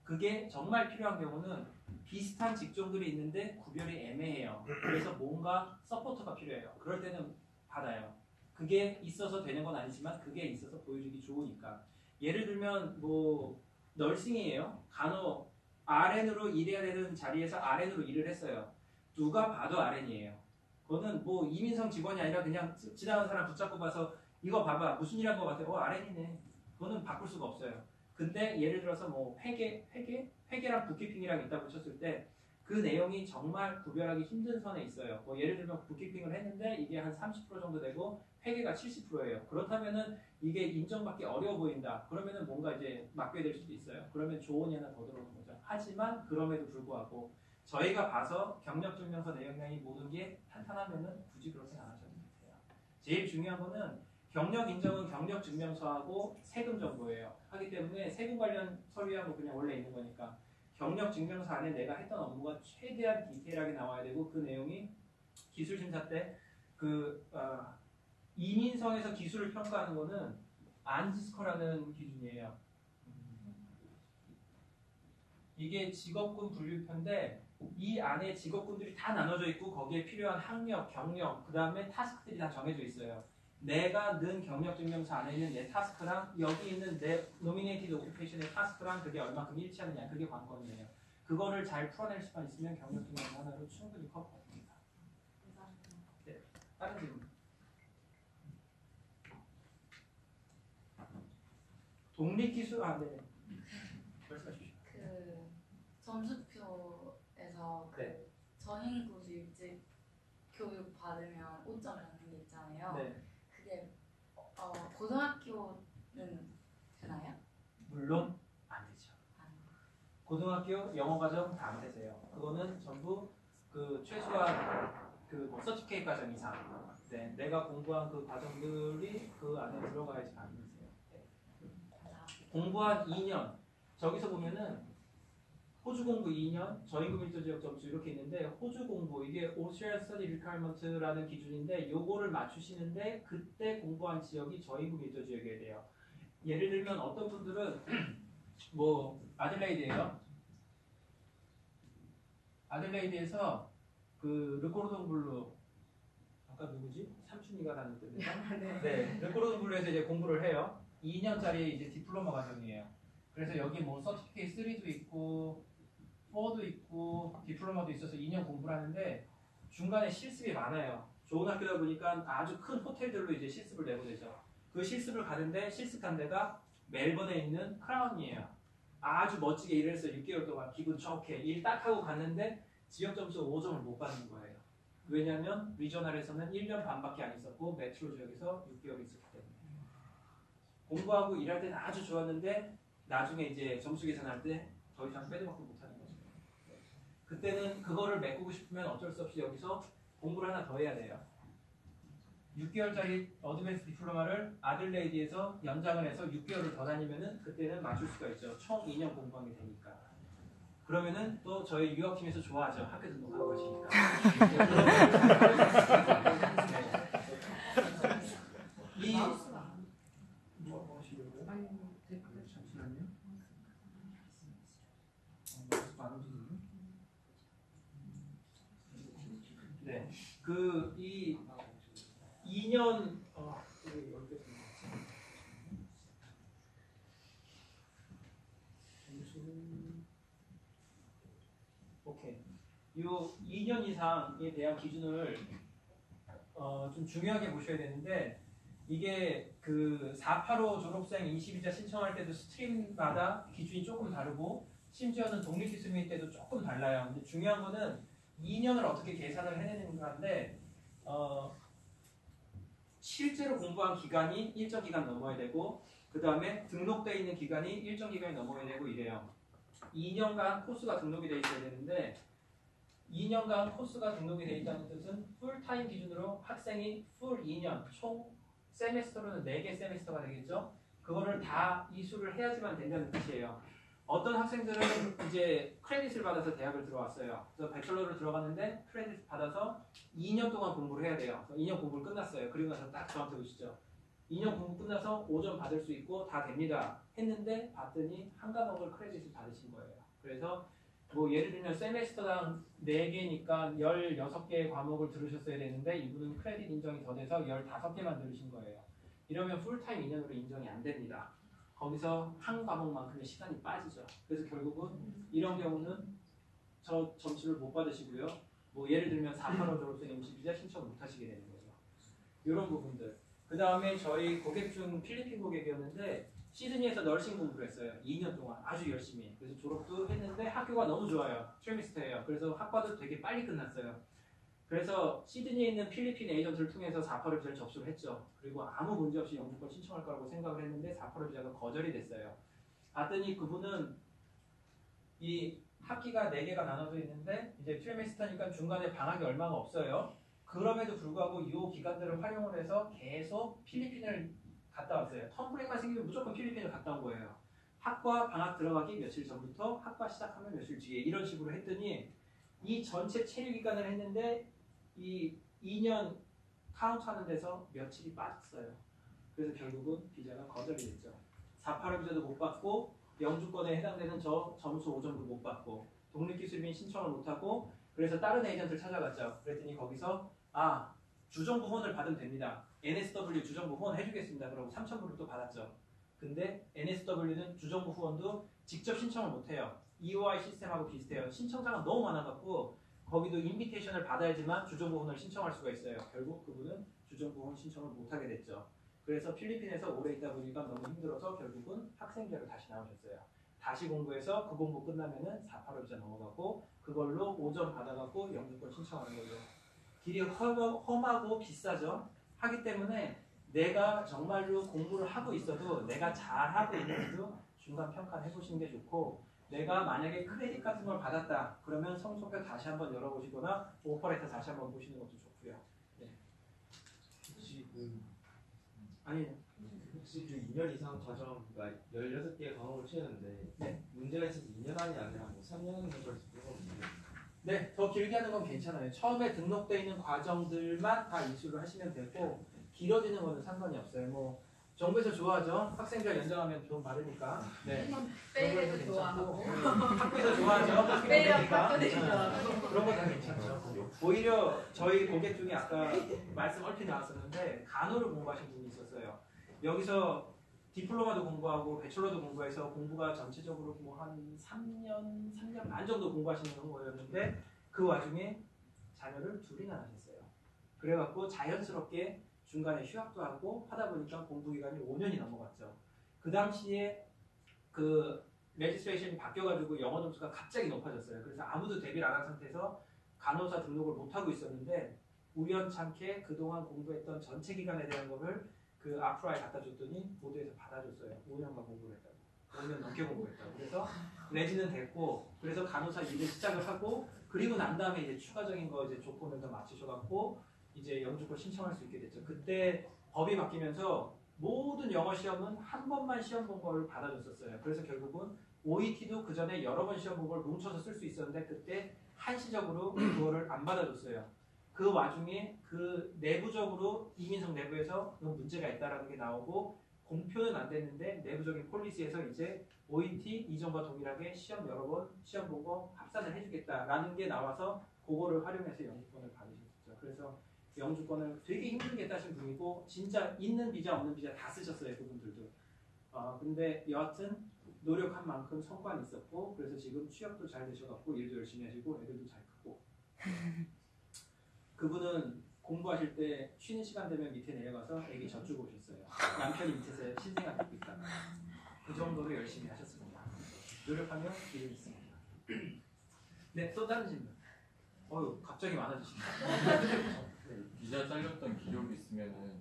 그게 정말 필요한 경우는 비슷한 직종들이 있는데 구별이 애매해요. 그래서 뭔가 서포터가 필요해요. 그럴 때는 받아요. 그게 있어서 되는 건 아니지만 그게 있어서 보여주기 좋으니까. 예를 들면 뭐 널싱이에요. 간호 RN으로 일해야 되는 자리에서 RN으로 일을 했어요. 누가 봐도 RN이에요. 그거는 뭐 이민성 직원이 아니라 그냥 지나가는 사람 붙잡고 봐서 이거 봐봐 무슨 일 한 거 같아. RN이네. 그거는 바꿀 수가 없어요. 근데 예를 들어서 뭐 회계랑 북키핑이랑 있다고 쳤을 때 그 내용이 정말 구별하기 힘든 선에 있어요. 뭐 예를 들면 북키핑을 했는데 이게 한 30% 정도 되고 회계가 70%예요. 그렇다면은 이게 인정받기 어려워 보인다. 그러면은 뭔가 이제 맡겨야 될 수도 있어요. 그러면 조언이 하나 더 들어오는 거죠. 하지만 그럼에도 불구하고 저희가 봐서 경력증명서 내용량이 모든 게 탄탄하면은 굳이 그렇게 안 하셔도 돼요. 제일 중요한 거는 경력 인정은 경력 증명서하고 세금 정보예요. 하기 때문에 세금 관련 서류하고 그냥 원래 있는 거니까 경력 증명서 안에 내가 했던 업무가 최대한 디테일하게 나와야 되고 그 내용이 기술 심사 때 이민성에서 기술을 평가하는 거는 안지스커라는 기준이에요. 이게 직업군 분류표인데 이 안에 직업군들이 다 나눠져 있고 거기에 필요한 학력, 경력, 그 다음에 타스크들이 다 정해져 있어요. 내가 넣은 경력증명서 안에 있는 내 타스크랑 여기 있는 내 노미네이티드 오큐페이션의 타스크랑 그게 얼마큼 일치하느냐 그게 관건이에요. 그거를 잘 풀어낼 수만 있으면 경력증명서 하나로 충분히 커버가 됩니다. 네, 다른 질문. 독립기술 네. 말씀하십시오. 그 점수표에서 그 네. 저인구직직 교육 받으면 5점 받는 게 있잖아요. 네. 그게 고등학교는 되나요? 물론 안 되죠. 고등학교 영어 과정 다 안 되세요. 그거는 전부 그 최소한 그뭐 서티피케이트 과정 이상. 네, 내가 공부한 그 과정들이 그 안에 들어가야지 가능하세요. 네. 공부한 2년. 저기서 보면은 호주 공부 2년, 저임금 밀도 지역 점수 이렇게 있는데 호주 공부 이게 Australian Study Requirement라는 기준인데 요거를 맞추시는데 그때 공부한 지역이 저임금 밀도 지역이어야 돼요. 예를 들면 어떤 분들은 뭐 아들레이드예요. 아들레이드에서 그 르코르동 블루 아까 누구지? 삼촌이가 다녔던데. 네, 르코르동 블루에서 이제 공부를 해요. 2년짜리 이제 디플로마 과정이에요. 그래서 여기 뭐 서티피케이트 3도 있고 4도 있고 디플로마도 있어서 2년 공부를 하는데 중간에 실습이 많아요. 좋은 학교다 보니까 아주 큰 호텔들로 이제 실습을 내고 되죠. 그 실습을 가는데 실습한 데가 멜번에 있는 크라운이에요. 아주 멋지게 일을 해서 6개월 동안 기분 좋게 일 딱 하고 갔는데 지역 점수 5점을 못 받는 거예요. 왜냐하면 리저널에서는 1년 반밖에 안 있었고 메트로 지역에서 6개월 있었기 때문에 공부하고 일할 때는 아주 좋았는데 나중에 이제 점수 계산할 때 더 이상 빼도 박도 못하는 거죠. 그때는 그거를 메꾸고 싶으면 어쩔 수 없이 여기서 공부를 하나 더 해야 돼요. 6개월짜리 어드밴스 디플로마를 아들레이드에서 연장을 해서 6개월을 더 다니면은 그때는 맞출 수가 있죠. 총 2년 공부한 게 되니까. 그러면은 또 저희 유학팀에서 좋아하죠. 학교 등록하고 가시니까. 이 뭐 하시려고요? 잠시만요. 네, 그 이 2년 오케이. 요 2년 이상에 대한 기준을 좀 중요하게 보셔야 되는데 이게 그 485 졸업생 22자 신청할 때도 스트림마다 기준이 조금 다르고 심지어는 독립기술민 때도 조금 달라요. 근데 중요한 거는 2년을 어떻게 계산을 해내는가인데 실제로 공부한 기간이 일정 기간 넘어야 되고 그 다음에 등록되어 있는 기간이 일정 기간이 넘어야 되고 이래요. 2년간 코스가 등록이 되어 있어야 되는데 2년간 코스가 등록이 되어 있다는 뜻은 풀타임 기준으로 학생이 풀 2년 총 세메스터로는 4개 세메스터가 되겠죠. 그거를 다 이수를 해야지만 된다는 뜻이에요. 어떤 학생들은 이제 크레딧을 받아서 대학을 들어왔어요. 그래서 배철러를 들어갔는데 크레딧 받아서 2년 동안 공부를 해야 돼요. 2년 공부를 끝났어요. 그리고 나서 딱 저한테 오시죠. 2년 공부 끝나서 5점 받을 수 있고 다 됩니다. 했는데 봤더니 한 과목을 크레딧을 받으신 거예요. 그래서 뭐 예를 들면 세메스터당 4개니까 16개의 과목을 들으셨어야 되는데 이분은 크레딧 인정이 더 돼서 15개만 들으신 거예요. 이러면 풀타임 2년으로 인정이 안 됩니다. 거기서 한 과목만큼의 시간이 빠지죠. 그래서 결국은 이런 경우는 저 점수를 못 받으시고요. 뭐 예를 들면 4, 8월 졸업생 MC 비자 신청을 못 하시게 되는 거죠. 이런 부분들. 그 다음에 저희 고객 중 필리핀 고객이었는데 시드니에서 널싱 공부를 했어요. 2년 동안 아주 열심히. 그래서 졸업도 했는데 학교가 너무 좋아요. 트리미스터예요. 그래서 학과도 되게 빨리 끝났어요. 그래서 시드니에 있는 필리핀 에이전트를 통해서 4,8월 비자를 접수를 했죠. 그리고 아무 문제 없이 영주권 신청할 거라고 생각을 했는데 4,8월 비자가 거절이 됐어요. 봤더니 그분은 이 학기가 4개가 나눠져 있는데 이제 트리미스터니까 중간에 방학이 얼마가 없어요. 그럼에도 불구하고 이 기간들을 활용을 해서 계속 필리핀을 갔다 왔어요. 텀브레이크가 생기면 무조건 필리핀을 갔다 온 거예요. 학과 방학 들어가기 며칠 전부터 학과 시작하면 며칠 뒤에 이런 식으로 했더니 이 전체 체류 기간을 했는데 이 2년 카운트하는 데서 며칠이 빠졌어요. 그래서 결국은 비자가 거절이 됐죠. 4,8월 비자도 못 받고 영주권에 해당되는 저 점수 5점도 못 받고 독립기술인 신청을 못하고 그래서 다른 에이전트를 찾아갔죠. 그랬더니 거기서 주정부 후원을 받으면 됩니다. NSW 주정부 후원 해주겠습니다. 그러고 3,000불을 또 받았죠. 근데 NSW는 주정부 후원도 직접 신청을 못해요. EOI 시스템하고 비슷해요. 신청자가 너무 많아갖고 거기도 인비테이션을 받아야지만 주정부 후원을 신청할 수가 있어요. 결국 그분은 주정부 후원 신청을 못하게 됐죠. 그래서 필리핀에서 오래 있다 보니까 너무 힘들어서 결국은 학생비자로 다시 나오셨어요. 다시 공부해서 그 공부 끝나면은 4,8월 비자 넘어가고 그걸로 5점 받아갖고 영주권 신청하는 거죠. 길이 험하고 비싸죠. 하기 때문에 내가 정말로 공부를 하고 있어도 내가 잘하고 있는지도 중간 평가를 해보시는 게 좋고 내가 만약에 크레딧 같은 걸 받았다 그러면 성적표 다시 한번 열어보시거나 오퍼레이터 다시 한번 보시는 것도 좋고요. 네. 혹시 혹시 그 2년 이상 과정, 그러니까 16개의 과목을 치는데 네. 문제가 있어서 2년 안이 아니라 뭐 3년 정도를 쓰는 네, 더 길게 하는 건 괜찮아요. 처음에 등록되어 있는 과정들만 다 이수를 하시면 되고 길어지는 거는 상관이 없어요. 뭐 정부에서 좋아하죠. 학생비자 연장하면 돈 받으니까. 네. 빼이래도 좋아하고 학교에서 좋아하죠. 빼이랑 그러니까. 학교들이 좋아하고 그런 거 다 괜찮죠. 오히려 저희 고객 중에 아까 말씀 얼핏 나왔었는데 간호를 공부하신 분이 있었어요. 여기서 디플로마도 공부하고 배철러도 공부해서 공부가 전체적으로 뭐 한 3년 반 정도 공부하시는 거였는데 그 와중에 자녀를 둘이나 하셨어요. 그래갖고 자연스럽게 중간에 휴학도 하고 하다 보니까 공부 기간이 5년이 넘어갔죠. 그 당시에 그 레지스트레이션이 바뀌어가지고 영어 점수가 갑자기 높아졌어요. 그래서 아무도 대비를 안 한 상태에서 간호사 등록을 못 하고 있었는데 우연찮게 그동안 공부했던 전체 기간에 대한 거를 그 아프라에 갖다 줬더니 보드에서 받아줬어요. 5년간 공부를 했다고. 5년 넘게 공부했다고. 그래서 레지는 됐고 그래서 간호사 일을 시작을 하고 그리고 난 다음에 이제 추가적인 거 이제 조건을 더 맞추셔갖고 이제 영주권 신청할 수 있게 됐죠. 그때 법이 바뀌면서 모든 영어 시험은 한 번만 시험 본 걸 받아줬었어요. 그래서 결국은 OET도 그 전에 여러 번 시험 본 걸 뭉쳐서 쓸 수 있었는데 그때 한시적으로 그거를 안 받아줬어요. 그 와중에 그 내부적으로 이민성 내부에서 문제가 있다라는 게 나오고 공표는 안 됐는데 내부적인 폴리시에서 이제 OET 이전과 동일하게 시험 여러 번 시험 본 거 합산을 해주겠다라는 게 나와서 그거를 활용해서 영주권을 받으셨죠. 그래서 영주권을 되게 힘들게 따신 분이고 진짜 있는 비자 없는 비자 다 쓰셨어요. 그분들도. 근데 여하튼 노력한 만큼 성과는 있었고 그래서 지금 취업도 잘 되셔갖고 일도 열심히 하시고 애들도 잘 크고 그분은 공부하실 때 쉬는 시간 되면 밑에 내려가서 애기 젖주고 오셨어요. 남편이 밑에서 신생아 듣고 있다가 그 정도로 열심히 하셨습니다. 노력하면 길이 있습니다. 네, 또 다른 질문. 갑자기 많아지신다. 비자 잘렸던 기록이 있으면은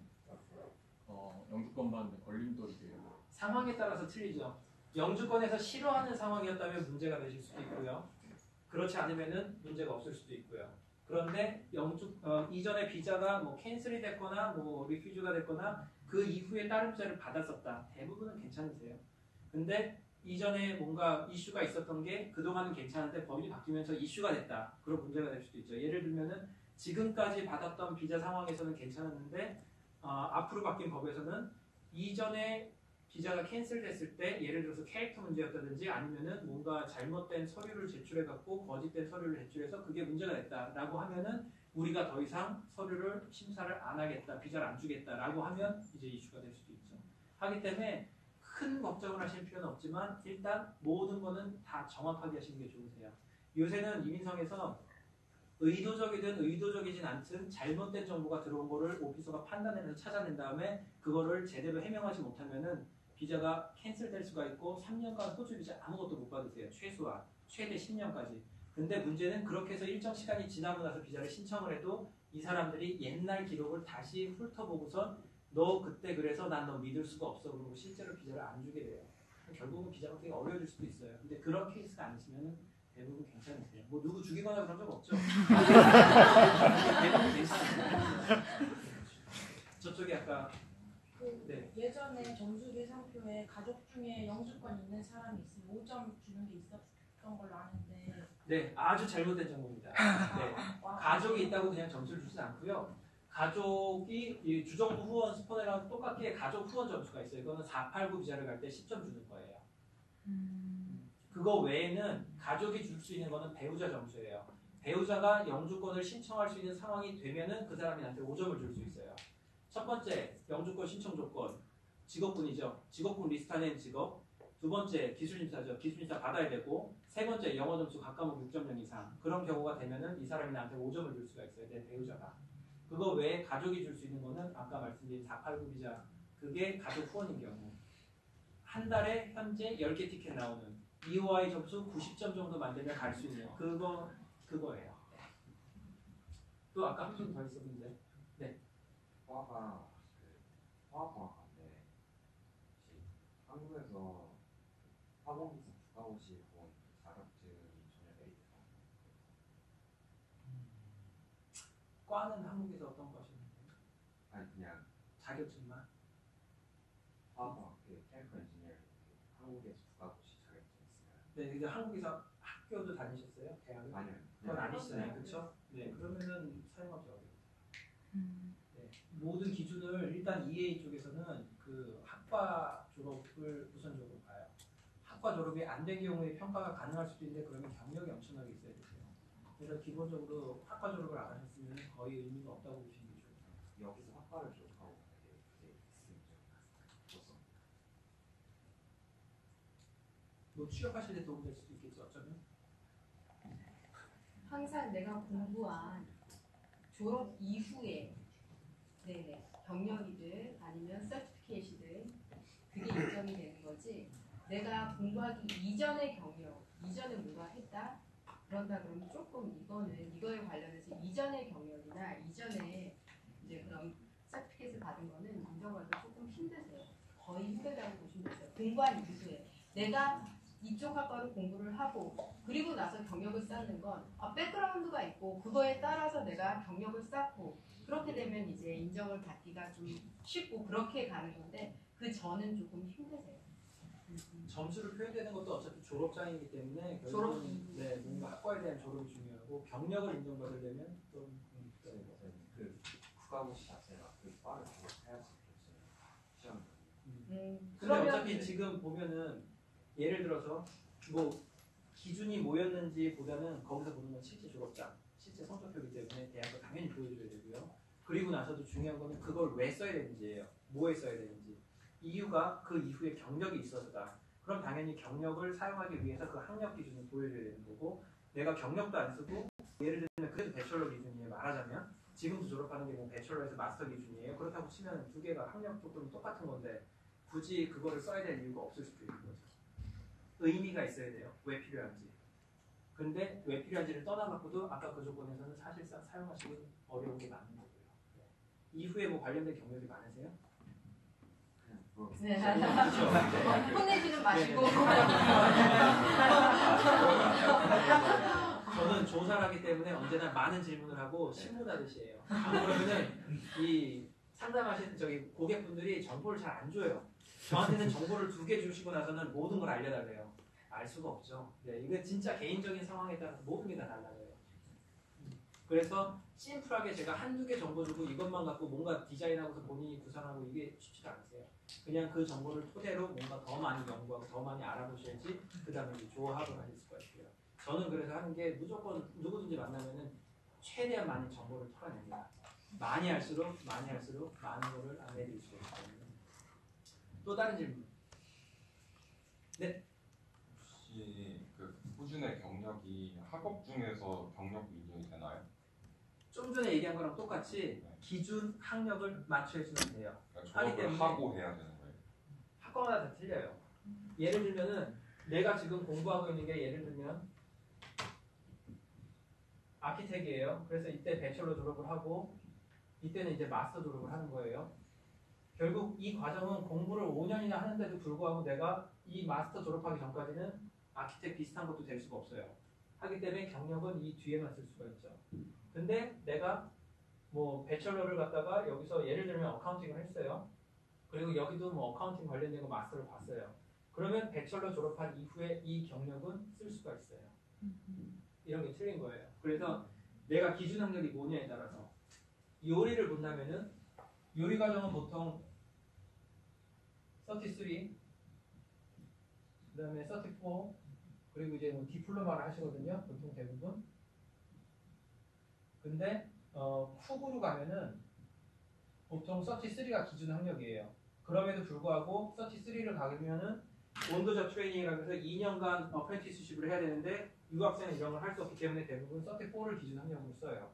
영주권 받는데 걸림돌이 돼요. 상황에 따라서 틀리죠. 영주권에서 싫어하는 상황이었다면 문제가 되실 수도 있고요. 그렇지 않으면은 문제가 없을 수도 있고요. 그런데 이전에 비자가 뭐 캔슬이 됐거나 뭐 리퓨즈가 됐거나 그 이후에 다른 비자를 받았었다. 대부분은 괜찮으세요. 근데 이전에 뭔가 이슈가 있었던 게 그동안은 괜찮은데 법이 바뀌면서 이슈가 됐다. 그런 문제가 될 수도 있죠. 예를 들면은 지금까지 받았던 비자 상황에서는 괜찮았는데 앞으로 바뀐 법에서는 이전에 비자가 캔슬됐을 때 예를 들어서 캐릭터 문제였다든지 아니면은 뭔가 잘못된 서류를 제출해갖고 거짓된 서류를 제출해서 그게 문제가 됐다라고 하면은 우리가 더 이상 서류를 심사를 안 하겠다, 비자를 안 주겠다라고 하면 이제 이슈가 될 수도 있죠. 하기 때문에 큰 걱정을 하실 필요는 없지만 일단 모든 거는 다 정확하게 하시는 게 좋으세요. 요새는 이민성에서 의도적이든 의도적이진 않든 잘못된 정보가 들어온 거를 오피서가 판단해서 찾아낸 다음에 그거를 제대로 해명하지 못하면은 비자가 캔슬될 수가 있고 3년간 호주 비자 아무것도 못 받으세요. 최소한 최대 10년까지. 근데 문제는 그렇게 해서 일정 시간이 지나고 나서 비자를 신청을 해도 이 사람들이 옛날 기록을 다시 훑어보고선 너 그때 그래서 난 너 믿을 수가 없어 그러고 실제로 비자를 안 주게 돼요. 결국은 비자 받기 어려워질 수도 있어요. 근데 그런 케이스가 아니시면 대부분 괜찮으세요. 뭐 누구 죽이거나 그런 적 없죠? 대부분 괜찮으세요. 저쪽에 아까 네. 예전에 점수계산표에 가족 중에 영주권 있는 사람이 있으면 5점 주는 게 있었던 걸로 아는데 네, 아주 잘못된 정보입니다. 네, 가족이 있다고 그냥 점수를 주진 않고요. 가족이 이 주정부 후원 스포네랑 똑같게 가족 후원 점수가 있어요. 이거는 489 비자를 갈 때 10점 주는 거예요. 그거 외에는 가족이 줄 수 있는 거는 배우자 점수예요. 배우자가 영주권을 신청할 수 있는 상황이 되면은 그 사람이 나한테 5점을 줄 수 있어요. 첫 번째, 영주권 신청 조건, 직업군이죠. 직업군 리스트하는 직업. 두 번째, 기술심사죠. 기술심사 받아야 되고. 세 번째, 영어 점수 각과목 6.0 이상. 그런 경우가 되면은 이 사람이 나한테 5점을 줄 수가 있어요. 내 배우자가. 그거 외에 가족이 줄 수 있는 거는 아까 말씀드린 489 비자. 그게 가족 후원인 경우. 한 달에 현재 10개 티켓 나오는 EOI 점수 90점 정도 만들면 갈 수 있는 그거예요. 또 아까 한 분 더 있었는데. 네. 과가 화학과인데 한국에서 화공기사 국가고시 본 자격증이 전혀 메리트가 없는 과는 한국에서 어떤 거 하셨는데? 아니 그냥 자격증만? 화학과 케미컬 엔지니어링 한국에서 국가고시 자격증 있으면 네, 이제 한국에서 학교도 다니셨어요? 대학을? 아니요 그건 그냥 아니시잖아요, 그렇죠? 네, 그러면은 사용하기 어려워요. 네, 모든 기준을 일단 EA 쪽에서는 그 학과 졸업을 우선적으로 봐요. 학과 졸업이 안 된 경우에 평가가 가능할 수도 있는데 그러면 경력이 엄청나게 있어야 돼요. 그래서 기본적으로 학과 졸업을 안 하셨으면 거의 의미가 없다고 보시는 게 좋아요. 여기서 학과를 졸업하고 그게 있으면 좀 좋습니다. 뭐 취업하실 때 도움 될 수도 있겠죠, 어쩌면. 항상 내가 공부한 졸업 이후에 경력이든 아니면 서티피케이시든 그게 인정이 되는 거지. 내가 공부하기 이전의 경력, 이전에 뭔가 했다. 그런다 그러면 조금 이거에 관련해서 이전의 경력이나 이전에 이제 그런 서티피케이트 받은 거는 인정하기 조금 힘드세요. 거의 힘들다고 보시면 돼요. 공부한 이후에 내가 이쪽 학과로 공부를 하고 그리고 나서 경력을 쌓는 건 백그라운드가 있고 그거에 따라서 내가 경력을 쌓고 그렇게 되면 이제 인정을 받기가 좀 쉽고 그렇게 가는 건데 그 전은 조금 힘드세요. 점수를 표현되는 것도 어차피 졸업장이기 때문에 졸업. 결국은 네, 뭔가 학과에 대한 졸업이 중요하고 경력을 인정받으려면 좀 그 국가고시 자체가 그 과를 졸업해야지 시험을 근데 그러면 어차피 지금 보면은 예를 들어서 뭐 기준이 뭐였는지 보다는 거기서 보는 건 실제 졸업장, 실제 성적표이기 때문에 대학도 당연히 보여줘야 되고요. 그리고 나서도 중요한 거는 그걸 왜 써야 되는지예요. 뭐에 써야 되는지. 이유가 그 이후에 경력이 있어서다. 그럼 당연히 경력을 사용하기 위해서 그 학력 기준을 보여줘야 되는 거고 내가 경력도 안 쓰고 예를 들면 그래도 배철러 기준이에요. 말하자면 지금도 졸업하는 게 뭐 배철러에서 마스터 기준이에요. 그렇다고 치면 두 개가 학력 조금 똑같은 건데 굳이 그거를 써야 될 이유가 없을 수도 있는 거죠. 의미가 있어야 돼요. 왜 필요한지. 근데 왜 필요한지를 떠나갖고도 아까 그 조건에서는 사실상 사용하시기 어려운 게 맞는 거고요. 네. 이후에 뭐 관련된 경력이 많으세요? 네. 그렇죠. 혼내지는 마시고. 저는 조사하기 때문에 언제나 많은 질문을 하고 신문하듯이 해요. 그러면은 이 상담하시는 저기 고객분들이 정보를 잘 안 줘요. 저한테는 정보를 2개 주시고 나서는 모든 걸 알려달래요. 알 수가 없죠. 네, 이게 진짜 개인적인 상황에 따라서 모든 게 다 달라요. 그래서 심플하게 제가 1-2개 정보 주고 이것만 갖고 뭔가 디자인하고서 본인이 구상하고 이게 쉽지가 않으세요. 그냥 그 정보를 토대로 뭔가 더 많이 연구하고 더 많이 알아보셔야지 그 다음에 이제 조합을 하실 수가 있고요. 저는 그래서 하는 게 무조건 누구든지 만나면은 최대한 많이 정보를 털어냅니다. 많이 할수록 많은 거를 안내해드릴 수가 있기 때문에. 또 다른 질문. 혹시 그 호주 내 경력이 학업 중에서 경력 인정이 되나요? 좀 전에 얘기한 거랑 똑같이 기준 학력을 맞춰주면 돼요. 그러니까 하기 졸업을 때문에 하고 해야 되는 거예요. 학과마다 다 틀려요. 예를 들면은 내가 지금 공부하고 있는 게 예를 들면 아키텍이에요. 그래서 이때 배철로 졸업을 하고 이때는 이제 마스터 졸업을 하는 거예요. 결국 이 과정은 공부를 5년이나 하는데도 불구하고 내가 이 마스터 졸업하기 전까지는 아키텍 비슷한 것도 될 수가 없어요. 하기 때문에 경력은 이 뒤에만 쓸 수가 있죠. 근데 내가 뭐 배철러를 갖다가 여기서 예를 들면 어카운팅을 했어요. 그리고 여기도 뭐 어카운팅 관련된 거 마스터를 봤어요. 그러면 배철러 졸업한 이후에 이 경력은 쓸 수가 있어요. 이런 게 틀린 거예요. 그래서 내가 기준 학력이 뭐냐에 따라서 요리를 본다면은 요리 과정은 보통 33, 그 다음에 34, 그리고 이제 뭐 디플로마를 하시거든요. 보통 대부분. 근데 쿡으로 가면은 보통 33가 기준 학력이에요. 그럼에도 불구하고 33를 가면은 온도적 트레이닝이라고 해서 2년간 어프렌티스십을 해야 되는데 유학생은 이런 걸 할 수 없기 때문에 대부분 34를 기준 학력으로 써요.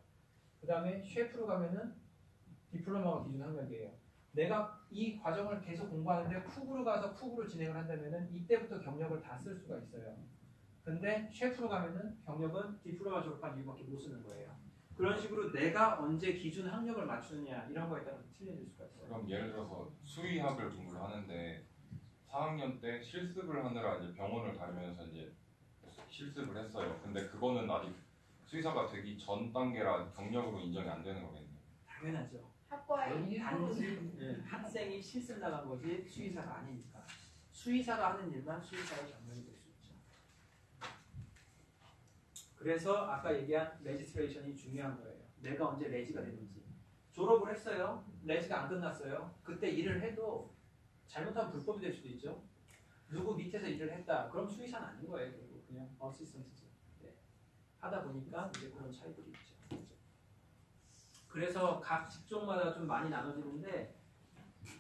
그 다음에 셰프로 가면은 디플로마가 기준 학력이에요. 내가 이 과정을 계속 공부하는데 쿡으로 가서 쿡으로 진행을 한다면은 이때부터 경력을 다 쓸 수가 있어요. 근데 셰프로 가면은 경력은 디플로마 졸업한 이후밖에 못 쓰는 거예요. 그런 식으로 내가 언제 기준 학력을 맞추느냐 이런 거에 따라서 틀려질 수가 있어요. 그럼 예를 들어서 수의학을 공부를 하는데 4학년 때 실습을 하느라 이제 병원을 다니면서 이제 실습을 했어요. 근데 그거는 아직 수의사가 되기 전 단계라 경력으로 인정이 안 되는 거겠네요. 당연하죠. 학과에 단지 학생이 실습 나간 거지 수의사가 아니니까. 수의사가 하는 일만 수의사의 경력이 될 수 있죠. 그래서 아까 얘기한 레지스트레이션이 중요한 거예요. 내가 언제 레지가 되는지. 졸업을 했어요. 레지가 안 끝났어요. 그때 일을 해도 잘못하면 불법이 될 수도 있죠. 누구 밑에서 일을 했다. 그럼 수의사는 아닌 거예요. 결국 그냥 어시스턴트죠. 네. 하다 보니까 이제 그런 차이들이 있죠. 그래서 각 직종마다 좀 많이 나눠지는데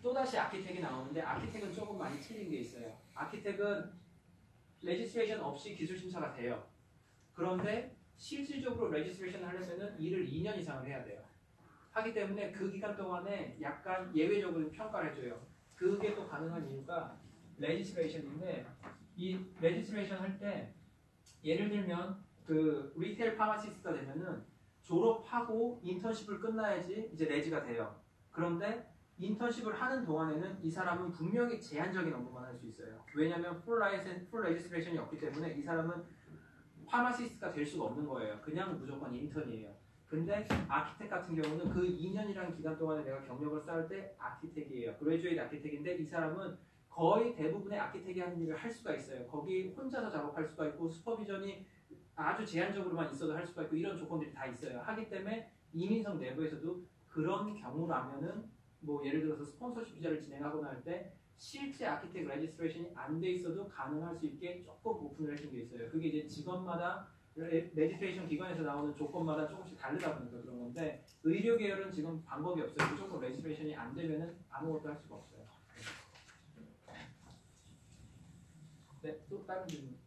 또다시 아키텍이 나오는데 아키텍은 조금 많이 틀린 게 있어요. 아키텍은 레지스트레이션 없이 기술 심사가 돼요. 그런데 실질적으로 레지스트레이션을 하려면 일을 2년 이상을 해야 돼요. 하기 때문에 그 기간 동안에 약간 예외적으로 평가를 해줘요. 그게 또 가능한 이유가 레지스트레이션인데 이 레지스트레이션 할 때 예를 들면 그 리테일 파마시스트가 되면은 졸업하고 인턴십을 끝나야지 이제 레지가 돼요. 그런데 인턴십을 하는 동안에는 이 사람은 분명히 제한적인 업무만 할 수 있어요. 왜냐하면 풀 레지스트레이션이 없기 때문에 이 사람은 파마시스트가 될 수가 없는 거예요. 그냥 무조건 인턴이에요. 근데 아키텍 같은 경우는 그 2년이라는 기간 동안에 내가 경력을 쌓을 때 아키텍이에요. 그레주에이트 아키텍인데 이 사람은 거의 대부분의 아키텍이 하는 일을 할 수가 있어요. 거기 혼자서 작업할 수가 있고 슈퍼비전이 아주 제한적으로만 있어도 할 수가 있고 이런 조건들이 다 있어요. 하기 때문에 이민성 내부에서도 그런 경우라면은 뭐 예를 들어서 스폰서십 비자를 진행하거나 할 때 실제 아키텍 레지스트레이션이 안 돼 있어도 가능할 수 있게 조금 오픈을 해준 게 있어요. 그게 이제 직업마다 레지스트레이션 기관에서 나오는 조건마다 조금씩 다르다 보니까 그런 건데 의료 계열은 지금 방법이 없어요. 무조건 레지스트레이션이 안 되면은 아무것도 할 수가 없어요. 네, 또 다른 질문.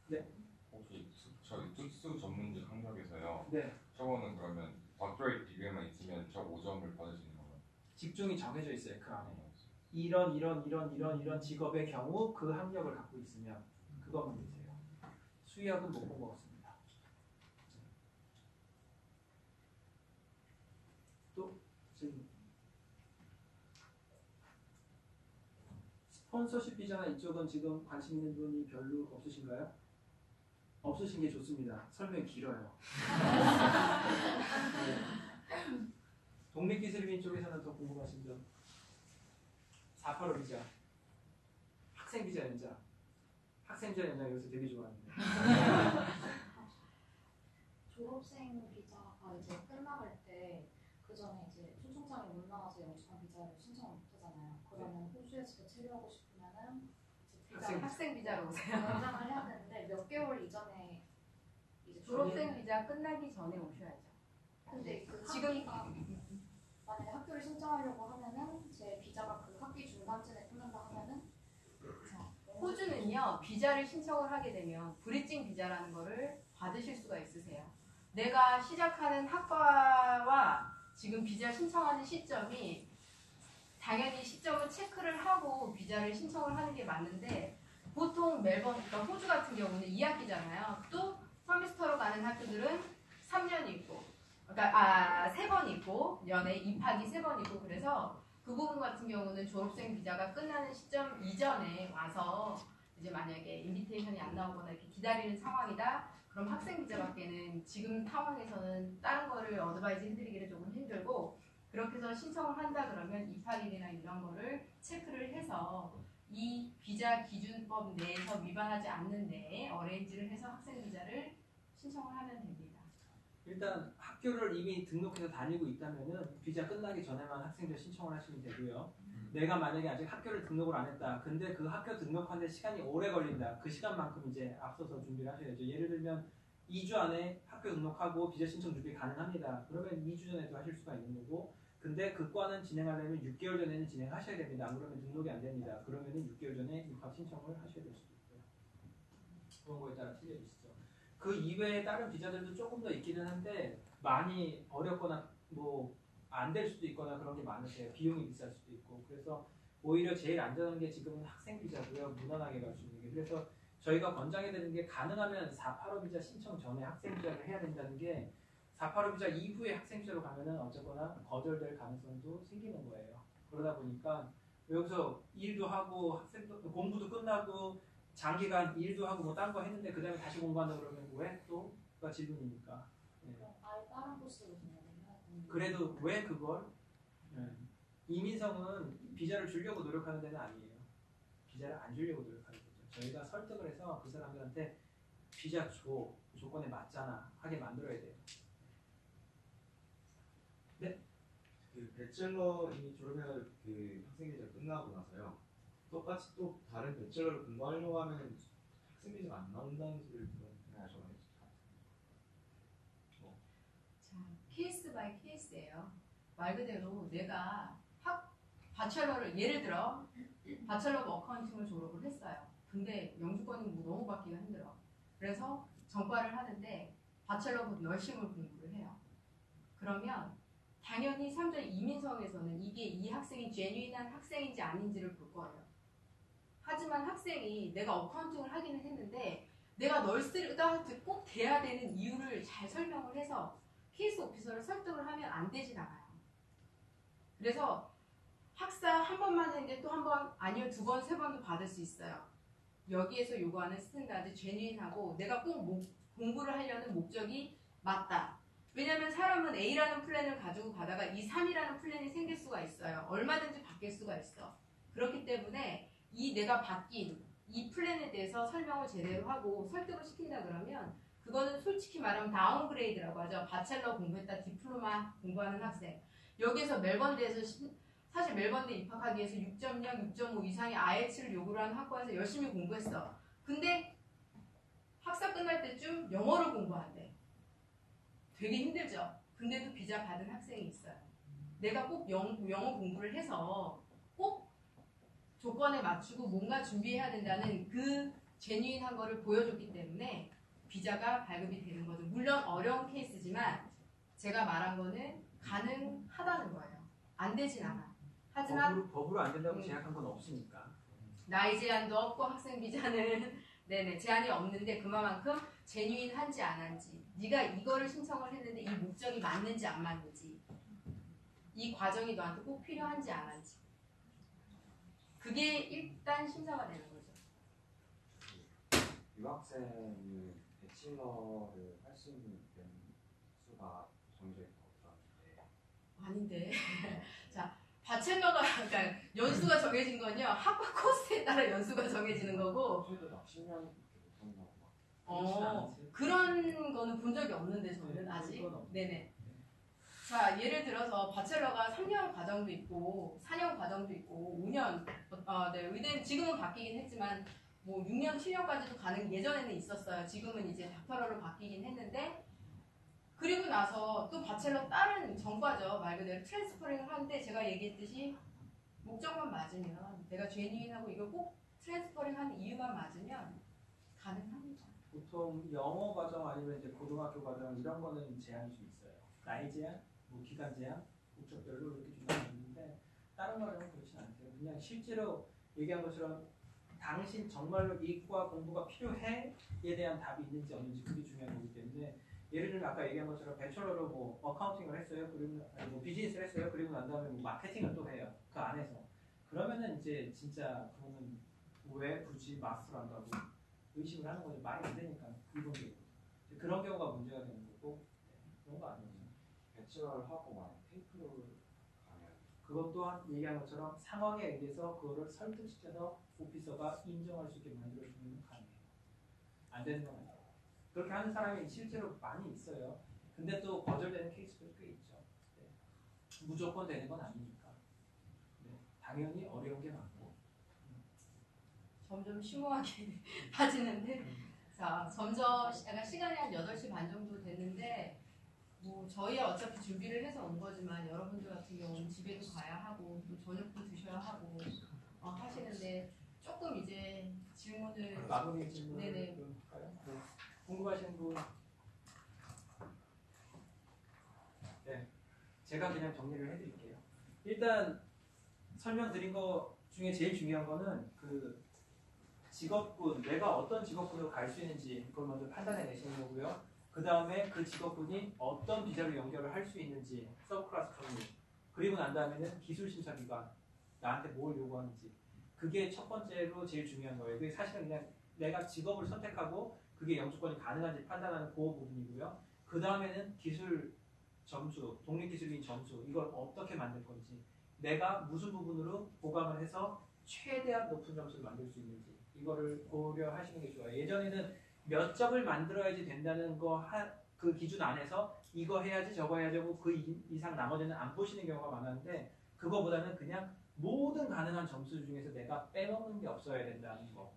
네. 혹시 저희 특수 전문직 학력에서요. 네. 저거는 그러면 doctorate 디그리만 있으면 저 5점을 받을 수 있는 건가요? 직종이 정해져 있어요. 그 안에. 이런 직업의 경우 그 학력을 갖고 있으면 그것만 되세요. 수의학은 못 본 것 같습니다. 또 질문. 스폰서십 비자나 이쪽은 지금 관심 있는 분이 별로 없으신가요? 없으신 게 좋습니다. 설명이 길어요. 네. 독립기술인 쪽에서는 더 궁금하신 점. 485 비자, 학생 비자 연장, 학생 비자 연장 여기서 되게 좋아하는데. 졸업생 비자가 이제 끝나갈 때 그 전에 이제 초청장이 못 나와서 영주권 비자를 신청을 못 하잖아요. 그러면 호주에서 체류하고 싶으면은 이제 학생 비자로 오세요. 연장을 해야 되는데 몇 개월 이전에 이제 졸업생 비자 끝나기 전에 오셔야죠. 근데 그 지금 학기가 만약에 학교를 신청하려고 하면은 제 비자가 그 학기 중간쯤에 끝난다 하면은 호주는 원래는요, 비자를 신청을 하게 되면 브리징 비자라는 거를 받으실 수가 있으세요. 내가 시작하는 학과와 지금 비자 신청하는 시점이 당연히 시점을 체크를 하고 비자를 신청을 하는 게 맞는데 보통 멜번, 그러니까 호주 같은 경우는 2학기잖아요. 또 서미스터로 가는 학교들은 3년이 있고, 그러니까 3번 있고, 연애 입학이 3번 있고, 그래서 그 부분 같은 경우는 졸업생 비자가 끝나는 시점 이전에 와서 이제 만약에 인비테이션이 안 나오거나 이렇게 기다리는 상황이다. 그럼 학생 비자밖에는 지금 상황에서는 다른 거를 어드바이즈 해드리기를 조금 힘들고, 그렇게 해서 신청을 한다 그러면 입학일이나 이런 거를 체크를 해서 이 비자 기준법 내에서 위반하지 않는 데에 어레인지를 해서 학생 비자를 신청을 하면 됩니다. 일단 학교를 이미 등록해서 다니고 있다면은 비자 끝나기 전에만 학생비자 신청을 하시면 되고요. 내가 만약에 아직 학교를 등록을 안 했다. 근데 그 학교 등록하는데 시간이 오래 걸린다. 그 시간만큼 이제 앞서서 준비를 하셔야죠. 예를 들면 2주 안에 학교 등록하고 비자 신청 준비 가능합니다. 그러면 2주 전에도 하실 수가 있는 거고, 근데 그 과는 진행하려면 6개월 전에는 진행하셔야 됩니다. 안 그러면 등록이 안 됩니다. 그러면은 6개월 전에 입학 신청을 하셔야 될 수도 있고요. 그런 거에 따라 틀려지시죠. 그 이외에 다른 비자들도 조금 더 있기는 한데 많이 어렵거나 뭐 안 될 수도 있거나 그런 게 많으세요. 비용이 비쌀 수도 있고. 그래서 오히려 제일 안전한 게 지금은 학생 비자고요. 무난하게 갈 수 있는 게. 그래서 저희가 권장해 드리는 게 가능하면 485 비자 신청 전에 학생 비자를 해야 된다는 게 485 비자 이후에 학생 비자로 가면은 어쨌거나 거절될 가능성도 생기는 거예요. 그러다 보니까 여기서 일도 하고 학생도 공부도 끝나고 장기간 일도 하고 뭐 딴 거 했는데 그 다음에 다시 공부한다 그러면 왜 또가 질문이니까. 네. 아예 다른 코스로 진행해야 그래도 왜 그걸? 이민성은 비자를 주려고 노력하는 데는 아니에요. 비자를 안 주려고 노력하는 거죠. 저희가 설득을 해서 그 사람들한테 비자 줘, 조건에 맞잖아 하게 만들어야 돼요. 네? 그 배첼러 이미 졸업해서 그 학생비자 끝나고 나서요. 똑같이 또 다른 배첼러를 공부하려고 하면 학생비자가 안 나온다는 소리를 들었는데. 자, 케이스 바이 케이스예요. 말 그대로 내가 바첼러를 예를 들어 바첼러 어카운팅을 졸업을 했어요. 근데 영주권이 뭐 너무 받기가 힘들어. 그래서 전과를 하는데 바첼러 너싱을 공부를 해요. 그러면 당연히 3절 이민성에서는 이게 이 학생이 제뉴인한 학생인지 아닌지를 볼 거예요. 하지만 학생이 내가 어카운팅을 하기는 했는데 내가 널스가 꼭 돼야 되는 이유를 잘 설명을 해서 케이스 오피서를 설득을 하면 안 되진 않아요. 그래서 학사 한 번만 했는데 또 한 번, 아니요 2번, 3번도 받을 수 있어요. 여기에서 요구하는 스탠다드 제뉴인하고 내가 꼭 공부를 하려는 목적이 맞다. 왜냐하면 사람은 A라는 플랜을 가지고 가다가 이 3이라는 플랜이 생길 수가 있어요. 얼마든지 바뀔 수가 있어. 그렇기 때문에 이 내가 바뀐 이 플랜에 대해서 설명을 제대로 하고 설득을 시킨다 그러면 그거는 솔직히 말하면 다운그레이드라고 하죠. 바첼러 공부했다 디플로마 공부하는 학생. 여기에서 멜번대에서 사실 멜번대 입학하기 위해서 6.0, 6.5 이상의 IELTS를 요구를 하는 학과에서 열심히 공부했어. 근데 학사 끝날 때쯤 영어를 공부한대. 되게 힘들죠. 근데도 비자 받은 학생이 있어요. 내가 꼭 영어 공부를 해서 꼭 조건에 맞추고 뭔가 준비해야 된다는 그 제뉴인한 거를 보여줬기 때문에 비자가 발급이 되는 거죠. 물론 어려운 케이스지만 제가 말한 거는 가능하다는 거예요. 안 되진 않아. 하지만 법으로 안 된다고 제약한 건 없으니까. 나이 제한도 없고 학생 비자는 네네 제한이 없는데 그만큼 제뉴인한지 안 한지 네가 이거를 신청을 했는데 이 목적이 맞는지 안 맞는지 이 과정이 너한테 꼭 필요한지 안 한지 그게 일단 심사가 되는 거죠. 유학생이 배칠러를 할 수 있는 수가 정해져 있다고 들었는데 아닌데 자 바첼러가 그러니까 연수가 정해진 건요 학과 코스에 따라 연수가 정해지는 거고 최대 막 10년 못한다고 막 그런 거는 본 적이 없는데 저는 아직 네네 자 예를 들어서 바첼러가 3년 과정도 있고 4년 과정도 있고 5년 네 의대는 지금은 바뀌긴 했지만 뭐 6년 7년까지도 가는 예전에는 있었어요. 지금은 이제 닥터러로 바뀌긴 했는데 그리고 나서 또 바첼러 다른 전과죠. 말 그대로 트랜스퍼링을 하는데 제가 얘기했듯이 목적만 맞으면 내가 제뉴인하고 이걸 꼭 트랜스퍼링 하는 이유만 맞으면 가능합니다. 보통 영어 과정 아니면 이제 고등학교 과정 이런 거는 제한이 좀 있어요. 나이 제한, 뭐 기간 제한, 국적별로 이렇게 좀 있는데 다른 과정은 그렇진 않대요. 그냥 실제로 얘기한 것처럼 당신 정말로 이과 공부가 필요해?에 대한 답이 있는지 없는지 그게 중요한 거기 때문에 예를 들면 아까 얘기한 것처럼 배철러로 뭐 어카운팅을 했어요. 그리고 뭐 비즈니스를 했어요. 그리고 난 다음에 뭐 마케팅을 또 해요. 그 안에서 그러면은 이제 진짜 그거는 왜 굳이 마스터를 한다고 의심을 하는 거죠. 말이 안 되니까 기본적으로 그런 경우가 문제가 되는 거고 그런 거 아니에요. 배치를 하고 만약 테이프를 가면 그것 또한 얘기한 것처럼 상황에 의해서 그거를 설득시켜서 오피서가 인정할 수 있게 만들어주는 건 가능해요. 안 되는 건 아니에요. 그렇게 하는 사람이 실제로 많이 있어요. 근데 또 거절되는 케이스도 꽤 있죠. 네. 무조건 되는 건 아니니까. 네. 당연히 어려운 게 많고. 점점 심오하게 빠지는데 자 점점 약간 시간이 한 8시 반 정도 됐는데 뭐 저희 어차피 준비를 해서 온 거지만 여러분들 같은 경우는 집에도 가야 하고 또 저녁도 드셔야 하고 하시는데 조금 이제 질문을 마무리 질문을 네네. 좀 할까요? 네. 궁금하신 분? 네, 제가 그냥 정리를 해드릴게요. 일단 설명드린 거 중에 제일 중요한 거는 그 직업군, 내가 어떤 직업군으로 갈 수 있는지 그걸 먼저 판단해 내시는 거고요. 그 다음에 그 직업군이 어떤 비자로 연결을 할 수 있는지 서브클래스 정리, 그리고 난 다음에는 기술 심사 기관, 나한테 뭘 요구하는지, 그게 첫 번째로 제일 중요한 거예요. 그게 사실은 그냥 내가 직업을 선택하고 그게 영주권이 가능한지 판단하는 그 부분이고요. 그 다음에는 기술 점수, 독립기술인 점수, 이걸 어떻게 만들 건지, 내가 무슨 부분으로 보강을 해서 최대한 높은 점수를 만들 수 있는지, 이거를 고려하시는 게 좋아요. 예전에는 몇 점을 만들어야지 된다는 그 기준 안에서 이거 해야지 저거 해야지 하고 그 이상 나머지는 안 보시는 경우가 많았는데, 그거보다는 그냥 모든 가능한 점수 중에서 내가 빼먹는 게 없어야 된다는 거.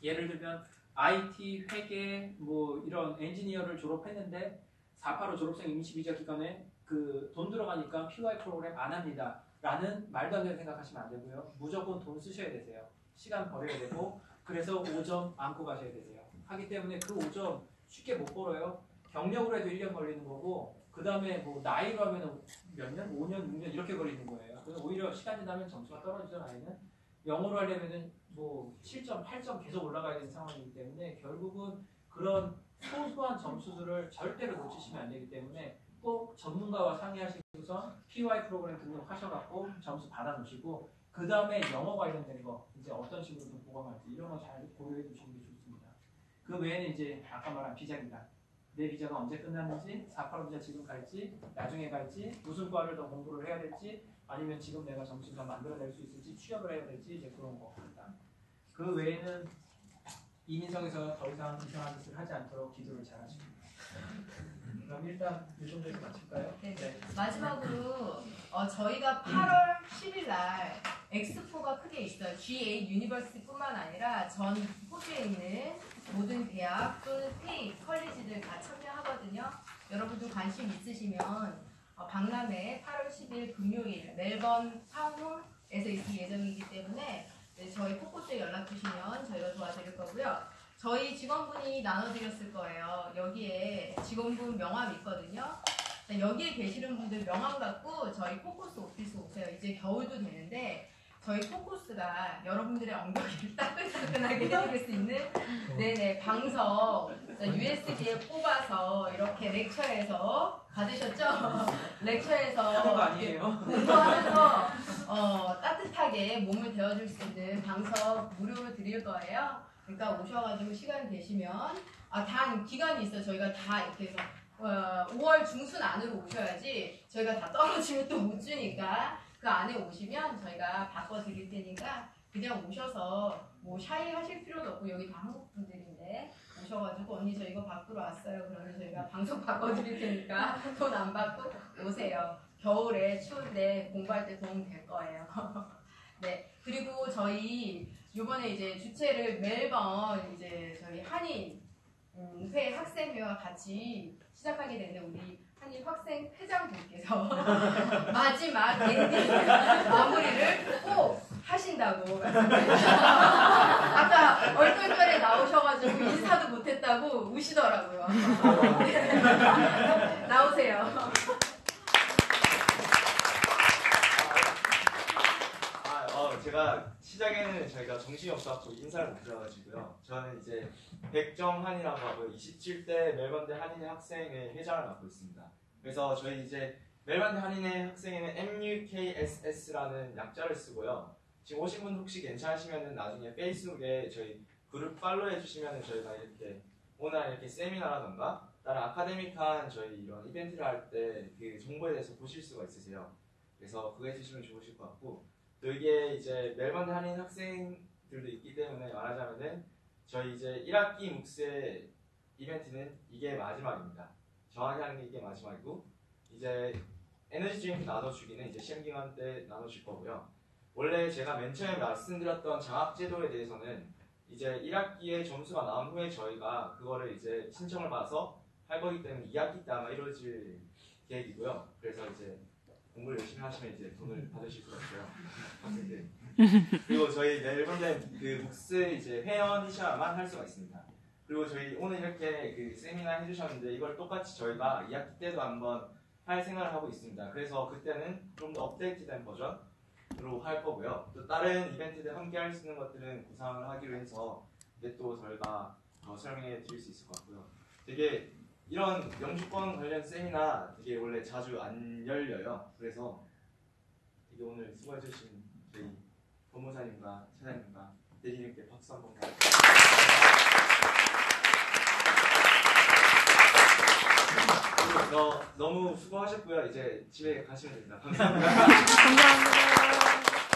예를 들면 IT, 회계, 뭐 이런 엔지니어를 졸업했는데 485 졸업생 임시 비자 기간에 그 돈 들어가니까 PY 프로그램 안 합니다 라는 말도 안 되는 생각하시면 안 되고요. 무조건 돈 쓰셔야 되세요. 시간 버려야 되고, 그래서 5점 안고 가셔야 되세요. 하기 때문에 그 5점 쉽게 못 벌어요. 경력으로 해도 1년 걸리는 거고, 그 다음에 뭐 나이로 하면 몇 년? 5년, 6년 이렇게 걸리는 거예요. 그래서 오히려 시간 지나면 점수가 떨어지죠. 아이는 영어로 하려면은 뭐 7점, 8점 계속 올라가야 되는 상황이기 때문에 결국은 그런 소소한 점수들을 절대로 놓치시면 안 되기 때문에 꼭 전문가와 상의하시고서 PY 프로그램 등록하셔갖고 점수 받아놓으시고, 그 다음에 영어 관련된 거 이제 어떤 식으로 좀 보강할지 이런 거 잘 고려해 두시는 게 좋습니다. 그 외에는 이제 아까 말한 비자 기간, 내 비자가 언제 끝났는지, 485 비자 지금 갈지, 나중에 갈지, 무슨 과를 더 공부를 해야 될지, 아니면 지금 내가 점수가 만들어낼 수 있을지, 취업을 해야 될지, 이제 그런 겁니다. 그 외에는 이민성에서 더 이상 이상한 짓을 하지 않도록 기도를 잘 하십니다. 그럼 일단 이 정도에서 마칠까요? 네. 마지막으로 저희가 8월 10일 날 엑스포가 크게 있어요. GA 유니버시티뿐만 아니라 전 호주에 있는 모든 대학 또는 페이 컬리지들 다 참여하거든요. 여러분도 관심 있으시면 박람회 8월 10일 금요일 멜번 타운홀에서 있을 예정이기 때문에 저희 포커스에 연락 주시면 저희가 도와드릴 거고요. 저희 직원분이 나눠드렸을 거예요. 여기에 직원분 명함 있거든요. 여기에 계시는 분들 명함 갖고 저희 포커스 오피스 오세요. 이제 겨울도 되는데 저희 포커스가 여러분들의 엉덩이를 따끈따끈하게 해드릴 수 있는 네네 방석 USB에 뽑아서 이렇게 렉처에서 받으셨죠? 렉처에서 하는 거 아니에요? 공부하면서 따뜻하게 몸을 데워줄 수 있는 방석 무료로 드릴 거예요. 그러니까 오셔가지고 시간 되시면 단 기간이 있어요. 저희가 다 이렇게 해서 5월 중순 안으로 오셔야지 저희가 다 떨어지면 또 못 주니까 그 안에 오시면 저희가 바꿔드릴 테니까 그냥 오셔서 뭐 샤이 하실 필요도 없고 여기 다 한국 분들인데 오셔가지고 언니 저 이거 바꾸러 왔어요. 그러면 저희가 방송 바꿔드릴 테니까 돈 안 받고 오세요. 겨울에 추운데 공부할 때 도움 될 거예요. 네. 그리고 저희 이번에 이제 주최를 멜번 이제 저희 한인 회 학생회와 같이 시작하게 됐는데 우리 한인 학생 회장분께서 마지막 엔딩 마무리를 꼭 하시 하신다고 아까 얼떨결에 나오셔가지고 인사도 못했다고 우시더라고요. 나오세요. 제가 시작에는 저희가 정신이 없어갖고 인사를 못 드려가지고요. 저는 이제 백정한이라고 하고 27대 멜번대 한인회 학생회 회장을 맡고 있습니다. 그래서 저희 이제 멜번대 한인회 학생회는 MUKSS라는 약자를 쓰고요. 지금 오신 분 혹시 괜찮으시면은 나중에 페이스북에 저희 그룹 팔로우 해주시면은 저희가 이렇게 오늘 이렇게 세미나라던가 다른 아카데믹한 저희 이런 이벤트를 할 때 그 정보에 대해서 보실 수가 있으세요. 그래서 그거 해주시면 좋으실 것 같고. 또 이게 이제 멜번대 한인 학생들도 있기 때문에 말하자면은 저희 이제 1학기 묵세 이벤트는 이게 마지막입니다. 정확히 하는 게 이게 마지막이고 이제 에너지 드링크 나눠주기는 이제 시험 기간 때 나눠줄 거고요. 원래 제가 맨 처음에 말씀드렸던 장학제도에 대해서는 이제 1학기에 점수가 나온 후에 저희가 그거를 이제 신청을 받아서 할 거기 때문에 2학기 때 아마 이루어질 계획이고요. 그래서 이제 공부를 열심히 하시면 이제 돈을 받으실 수가 있어요. 학생들. 그리고 저희 멜번대 그 묵스 이제 회원이셔야만 할 수가 있습니다. 그리고 저희 오늘 이렇게 그 세미나 해주셨는데 이걸 똑같이 저희가 2학기 때도 한번 할 생각을 하고 있습니다. 그래서 그때는 좀 더 업데이트된 버전으로 할 거고요. 또 다른 이벤트들 함께 할 수 있는 것들은 구상을 하기로 해서 이제 또 저희가 더 설명해 드릴 수 있을 것 같고요. 되게 이런 영주권 관련 세미나 되게 원래 자주 안 열려요. 그래서 되게 오늘 수고해주신 저희 법무사님과 차장님과 대리님께 박수 한번 부탁드립니다. 너무 수고하셨고요. 이제 집에 가시면 됩니다. 감사합니다. 감사합니다.